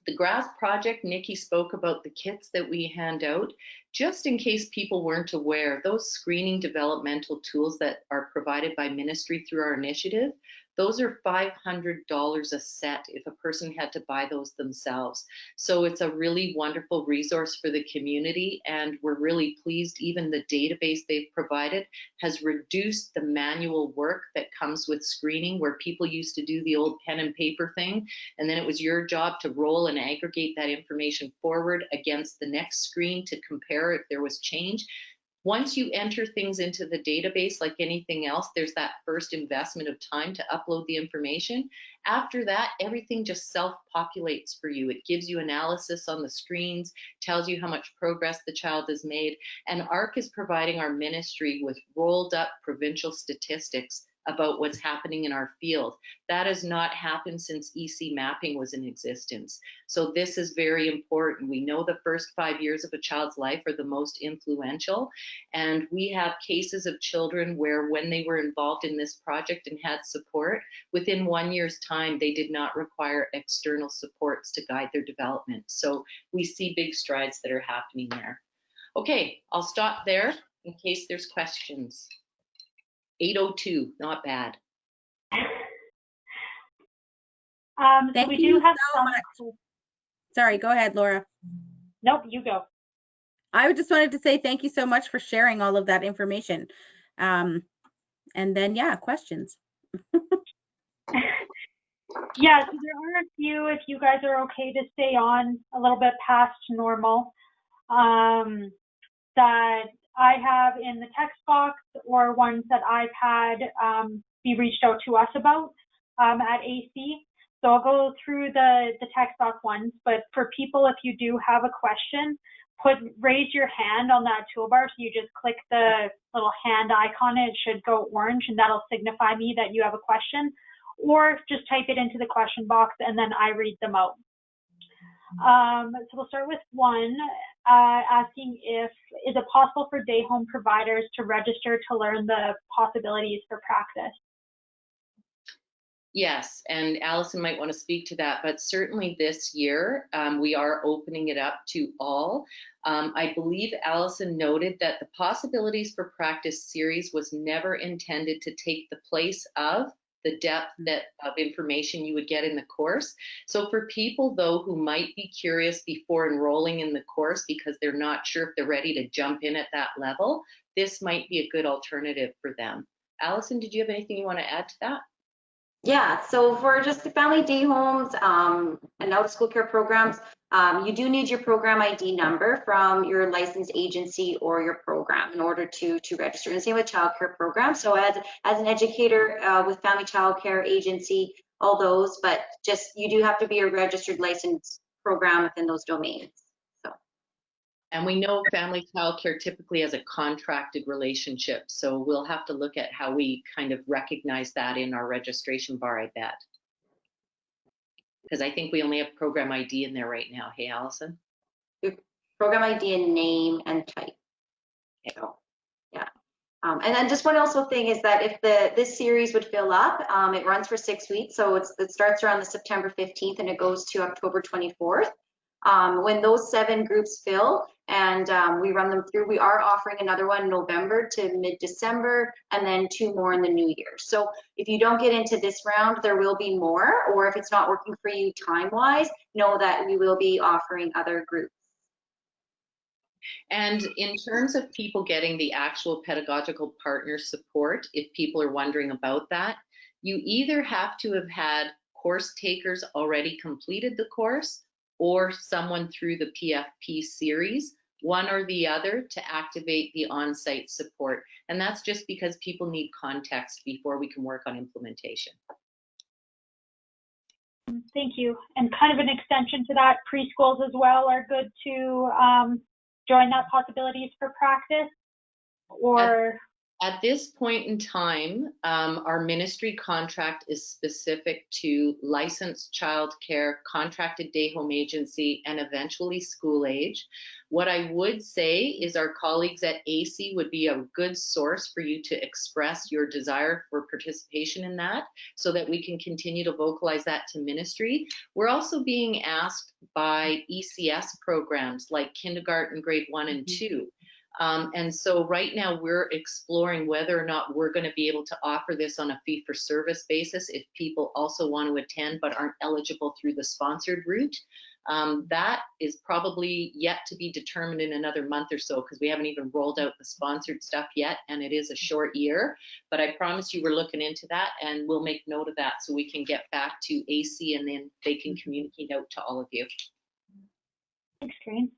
The GRASP project, Nikki spoke about the kits that we hand out. Just in case people weren't aware, those screening developmental tools that are provided by ministry through our initiative, those are $500 a set if a person had to buy those themselves. So it's a really wonderful resource for the community, and we're really pleased even the database they've provided has reduced the manual work that comes with screening, where people used to do the old pen and paper thing, and then it was your job to roll and aggregate that information forward against the next screen to compare if there was change. Once you enter things into the database, like anything else, there's that first investment of time to upload the information. After that, everything just self-populates for you. It gives you analysis on the screens, tells you how much progress the child has made, and ARC is providing our ministry with rolled up provincial statistics about what's happening in our field. That has not happened since EC mapping was in existence. So this is very important. We know the first 5 years of a child's life are the most influential, and we have cases of children where when they were involved in this project and had support, within 1 year's time, they did not require external supports to guide their development. So we see big strides that are happening there. Okay, I'll stop there in case there's questions. 8:02, not bad.
Thank
we
you
do have
so much. Sorry, go ahead, Laura.
Nope, you go.
I just wanted to say thank you so much for sharing all of that information. And then, yeah, questions.
Yeah, so there are a few, if you guys are okay to stay on a little bit past normal, that I have in the text box, or ones that I've had be reached out to us about at AC. So I'll go through the text box ones, but for people, if you do have a question, raise your hand on that toolbar. So you just click the little hand icon, it should go orange, and that'll signify me that you have a question, or just type it into the question box and then I read them out. So we'll start with one asking is it possible for day home providers to register to learn the possibilities for practice?
Yes, and Allison might want to speak to that, but certainly this year we are opening it up to all. I believe Allison noted that the Possibilities for Practice series was never intended to take the place of the depth of information you would get in the course. So for people though who might be curious before enrolling in the course because they're not sure if they're ready to jump in at that level, this might be a good alternative for them. Allison, did you have anything you want to add to that?
Yeah, so for just the family day homes and out of school care programs, you do need your program ID number from your licensed agency or your program in order to register. And same with child care programs. So as an educator with family child care agency, all those, but just you do have to be a registered licensed program within those domains.
And we know family child care typically has a contracted relationship, so we'll have to look at how we kind of recognize that in our registration bar, I bet. Because I think we only have program ID in there right now. Hey, Allison?
Program ID and name and type. So, yeah. And then just one also thing is that if this series would fill up, it runs for 6 weeks, so it starts around the September 15th and it goes to October 24th. When those 7 groups fill and we run them through, we are offering another one November to mid-December and then 2 more in the new year. So if you don't get into this round, there will be more, or if it's not working for you time-wise, know that we will be offering other groups.
And in terms of people getting the actual pedagogical partner support, if people are wondering about that, you either have to have had course takers already completed the course or someone through the PFP series, one or the other, to activate the on-site support. And that's just because people need context before we can work on implementation.
Thank you. And kind of an extension to that, preschools as well are good to join that possibilities for practice? Or
at this point in time, our ministry contract is specific to licensed childcare, contracted day home agency, and eventually school age. What I would say is our colleagues at AECEA would be a good source for you to express your desire for participation in that, so that we can continue to vocalize that to ministry. We're also being asked by ECS programs like kindergarten, grade 1 and 2. And so right now we're exploring whether or not we're going to be able to offer this on a fee-for-service basis if people also want to attend but aren't eligible through the sponsored route. That is probably yet to be determined in another month or so, because we haven't even rolled out the sponsored stuff yet, and it is a short year. But I promise you we're looking into that, and we'll make note of that so we can get back to AECEA, and then they can communicate out to all of you.
Thanks, Corinne.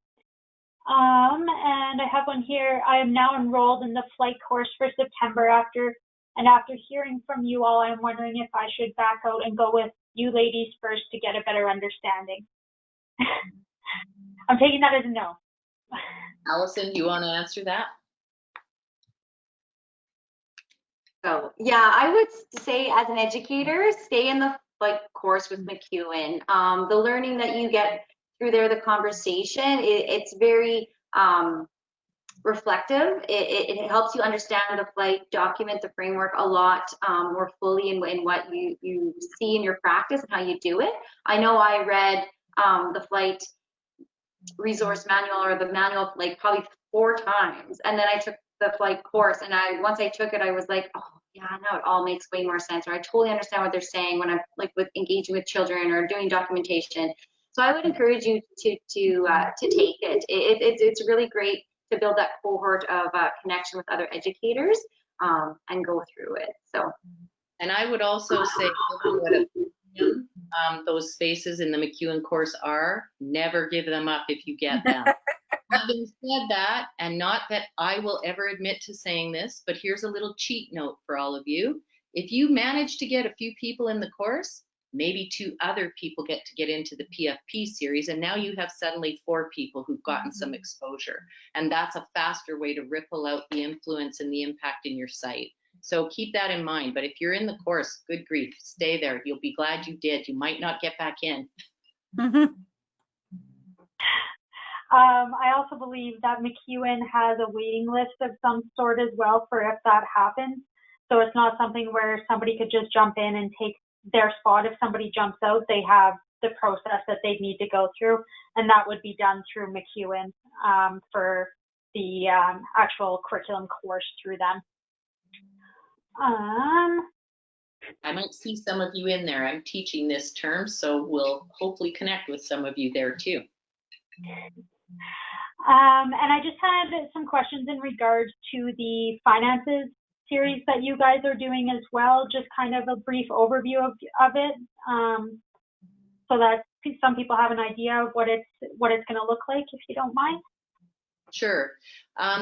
And I have one here. I am now enrolled in the flight course for September. After hearing from you all, I'm wondering if I should back out and go with you ladies first to get a better understanding. I'm taking that as a no.
Allison, you want to answer that?
So yeah, I would say as an educator, stay in the course with MacEwan. The learning that you get through there, the conversation, it's very reflective. It helps you understand the flight document, the framework a lot more fully in what you see in your practice and how you do it. I know I read the flight resource manual, or the manual, probably 4 times, and then I took the flight course, and once I took it, I was like, oh yeah, now it all makes way more sense, or I totally understand what they're saying when I'm with engaging with children or doing documentation. So I would encourage you to take it. It's really great to build that cohort of connection with other educators and go through it. So,
and I would also say, given what those spaces in the MacEwan course are, never give them up if you get them. Having said that, and not that I will ever admit to saying this, but here's a little cheat note for all of you. If you manage to get a few people in the course, maybe 2 other people get into the PFP series, and now you have suddenly 4 people who've gotten some exposure. And that's a faster way to ripple out the influence and the impact in your site. So keep that in mind. But if you're in the course, good grief, stay there. You'll be glad you did. You might not get back in.
I also believe that MacEwan has a waiting list of some sort as well for if that happens. So it's not something where somebody could just jump in and take their spot. If somebody jumps out, they have the process that they need to go through, and that would be done through MacEwan for the actual curriculum course through them.
I might see some of you in there. I'm teaching this term, so we'll hopefully connect with some of you there too.
And I just had some questions in regards to the finances series that you guys are doing as well, just kind of a brief overview of it, so that some people have an idea of what it's going to look like, if you don't mind.
Sure.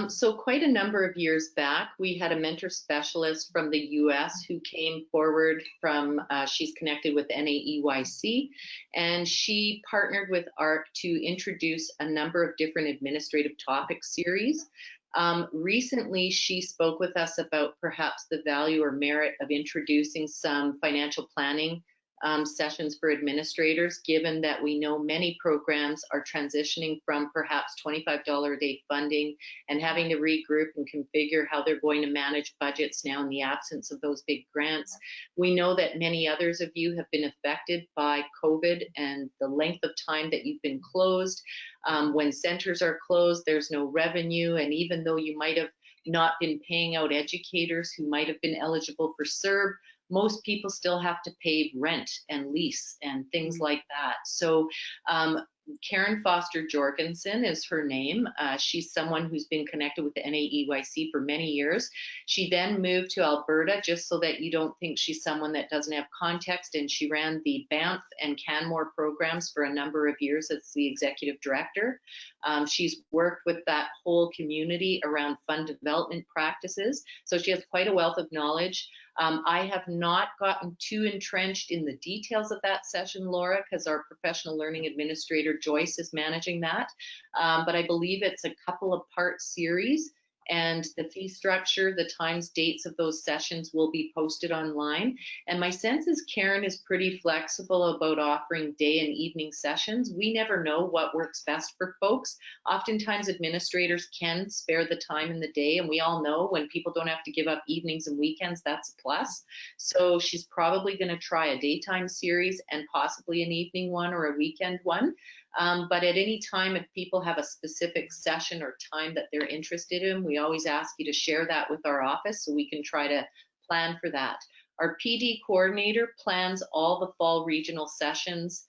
So quite a number of years back, we had a mentor specialist from the US who came forward from, she's connected with NAEYC, and she partnered with ARC to introduce a number of different administrative topic series. Recently, she spoke with us about perhaps the value or merit of introducing some financial planning sessions for administrators, given that we know many programs are transitioning from perhaps $25 a day funding and having to regroup and configure how they're going to manage budgets now in the absence of those big grants. We know that many others of you have been affected by COVID and the length of time that you've been closed. When centers are closed, there's no revenue, and even though you might have not been paying out educators who might have been eligible for CERB, most people still have to pay rent and lease and things like that. So Karen Foster Jorgensen is her name. She's someone who's been connected with the NAEYC for many years. She then moved to Alberta, just so that you don't think she's someone that doesn't have context, and she ran the Banff and Canmore programs for a number of years as the executive director. She's worked with that whole community around fund development practices, so she has quite a wealth of knowledge. I have not gotten too entrenched in the details of that session, Laura, because our professional learning administrator, Joyce, is managing that. But I believe it's a couple of part series, and the fee structure, the times, dates of those sessions will be posted online. And my sense is Karen is pretty flexible about offering day and evening sessions. We never know what works best for folks. Oftentimes administrators can spare the time in the day, and we all know when people don't have to give up evenings and weekends, that's a plus. So she's probably going to try a daytime series and possibly an evening one or a weekend one. But at any time, if people have a specific session or time that they're interested in, we always ask you to share that with our office so we can try to plan for that. Our PD coordinator plans all the fall regional sessions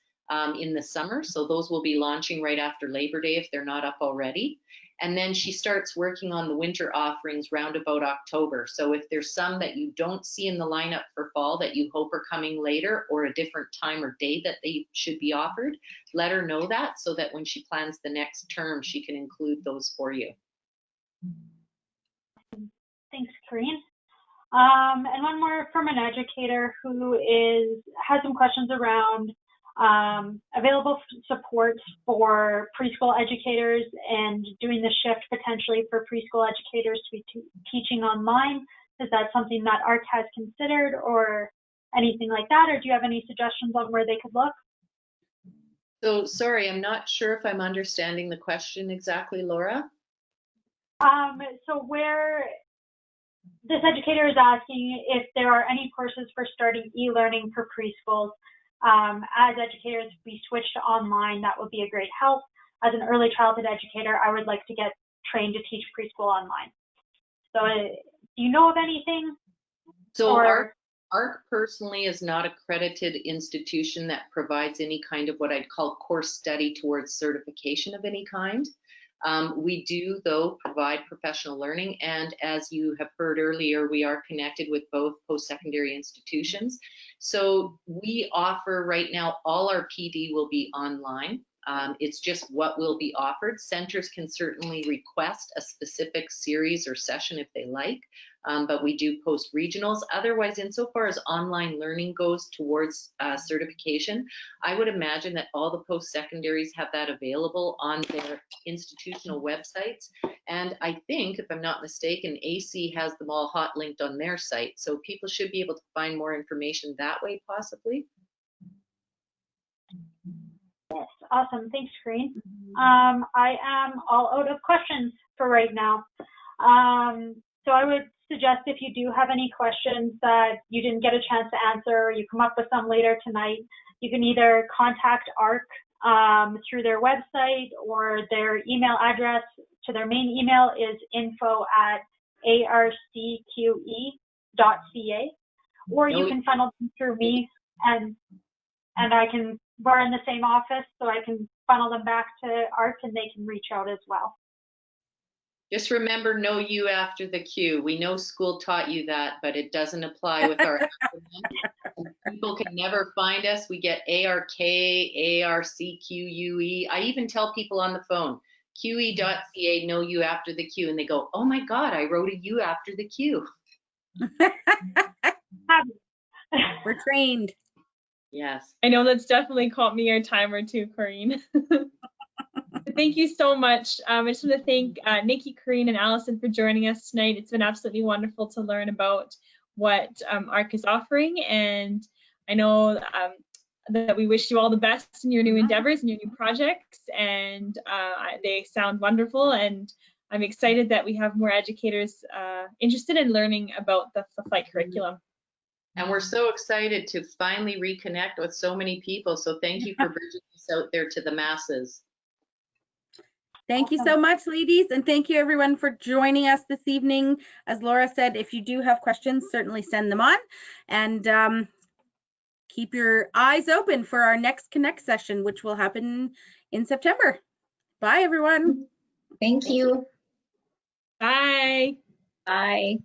in the summer, so those will be launching right after Labor Day if they're not up already. And then she starts working on the winter offerings round about October. So if there's some that you don't see in the lineup for fall that you hope are coming later, or a different time or day that they should be offered, let her know that so that when she plans the next term, she can include those for you.
Thanks, Corinne. And one more from an educator who has some questions around available support for preschool educators and doing the shift potentially for preschool educators to be teaching online. Is that something that ARC has considered or anything like that? Or do you have any suggestions on where they could look?
So sorry, I'm not sure if I'm understanding the question exactly, Laura.
So where this educator is asking if there are any courses for starting e-learning for preschools. As educators, if we switch to online, that would be a great help. As an early childhood educator, I would like to get trained to teach preschool online. So do you know of anything?
So ARC personally is not an accredited institution that provides any kind of what I'd call course study towards certification of any kind. We do, though, provide professional learning, and as you have heard earlier, we are connected with both post-secondary institutions. So we offer right now, all our PD will be online. It's just what will be offered. Centers can certainly request a specific series or session if they like, but we do post regionals. Otherwise, insofar as online learning goes towards certification, I would imagine that all the post-secondaries have that available on their institutional websites. And I think, if I'm not mistaken, AECEA has them all hot linked on their site. So people should be able to find more information that way, possibly.
Yes, awesome. Thanks, Corinne. I am all out of questions for right now. So I would suggest if you do have any questions that you didn't get a chance to answer, or you come up with some later tonight, you can either contact ARC through their website, or their email address to their main email is info@arcque.ca, or you can funnel them through me, and we're in the same office, so I can funnel them back to ARC and they can reach out as well.
Just remember, no U after the Q. We know school taught you that, but it doesn't apply with our acronym. People can never find us. We get ARK, ARCQE. I even tell people on the phone, QE.ca, no U after the Q, and they go, oh my God, I wrote a U after the Q.
We're trained.
Yes.
I know that's definitely caught me a time or two, Corinne. Thank you so much. I just want to thank Nikki, Corinne, and Allison for joining us tonight. It's been absolutely wonderful to learn about what ARC is offering, and I know that we wish you all the best in your new endeavors and your new projects, and they sound wonderful, and I'm excited that we have more educators interested in learning about the flight curriculum.
And we're so excited to finally reconnect with so many people. So thank you for bringing this out there to the masses.
Thank you so much, ladies. And thank you everyone for joining us this evening. As Laura said, if you do have questions, certainly send them on. And keep your eyes open for our next Connect session, which will happen in September. Bye, everyone.
Thank you.
Bye.
Bye.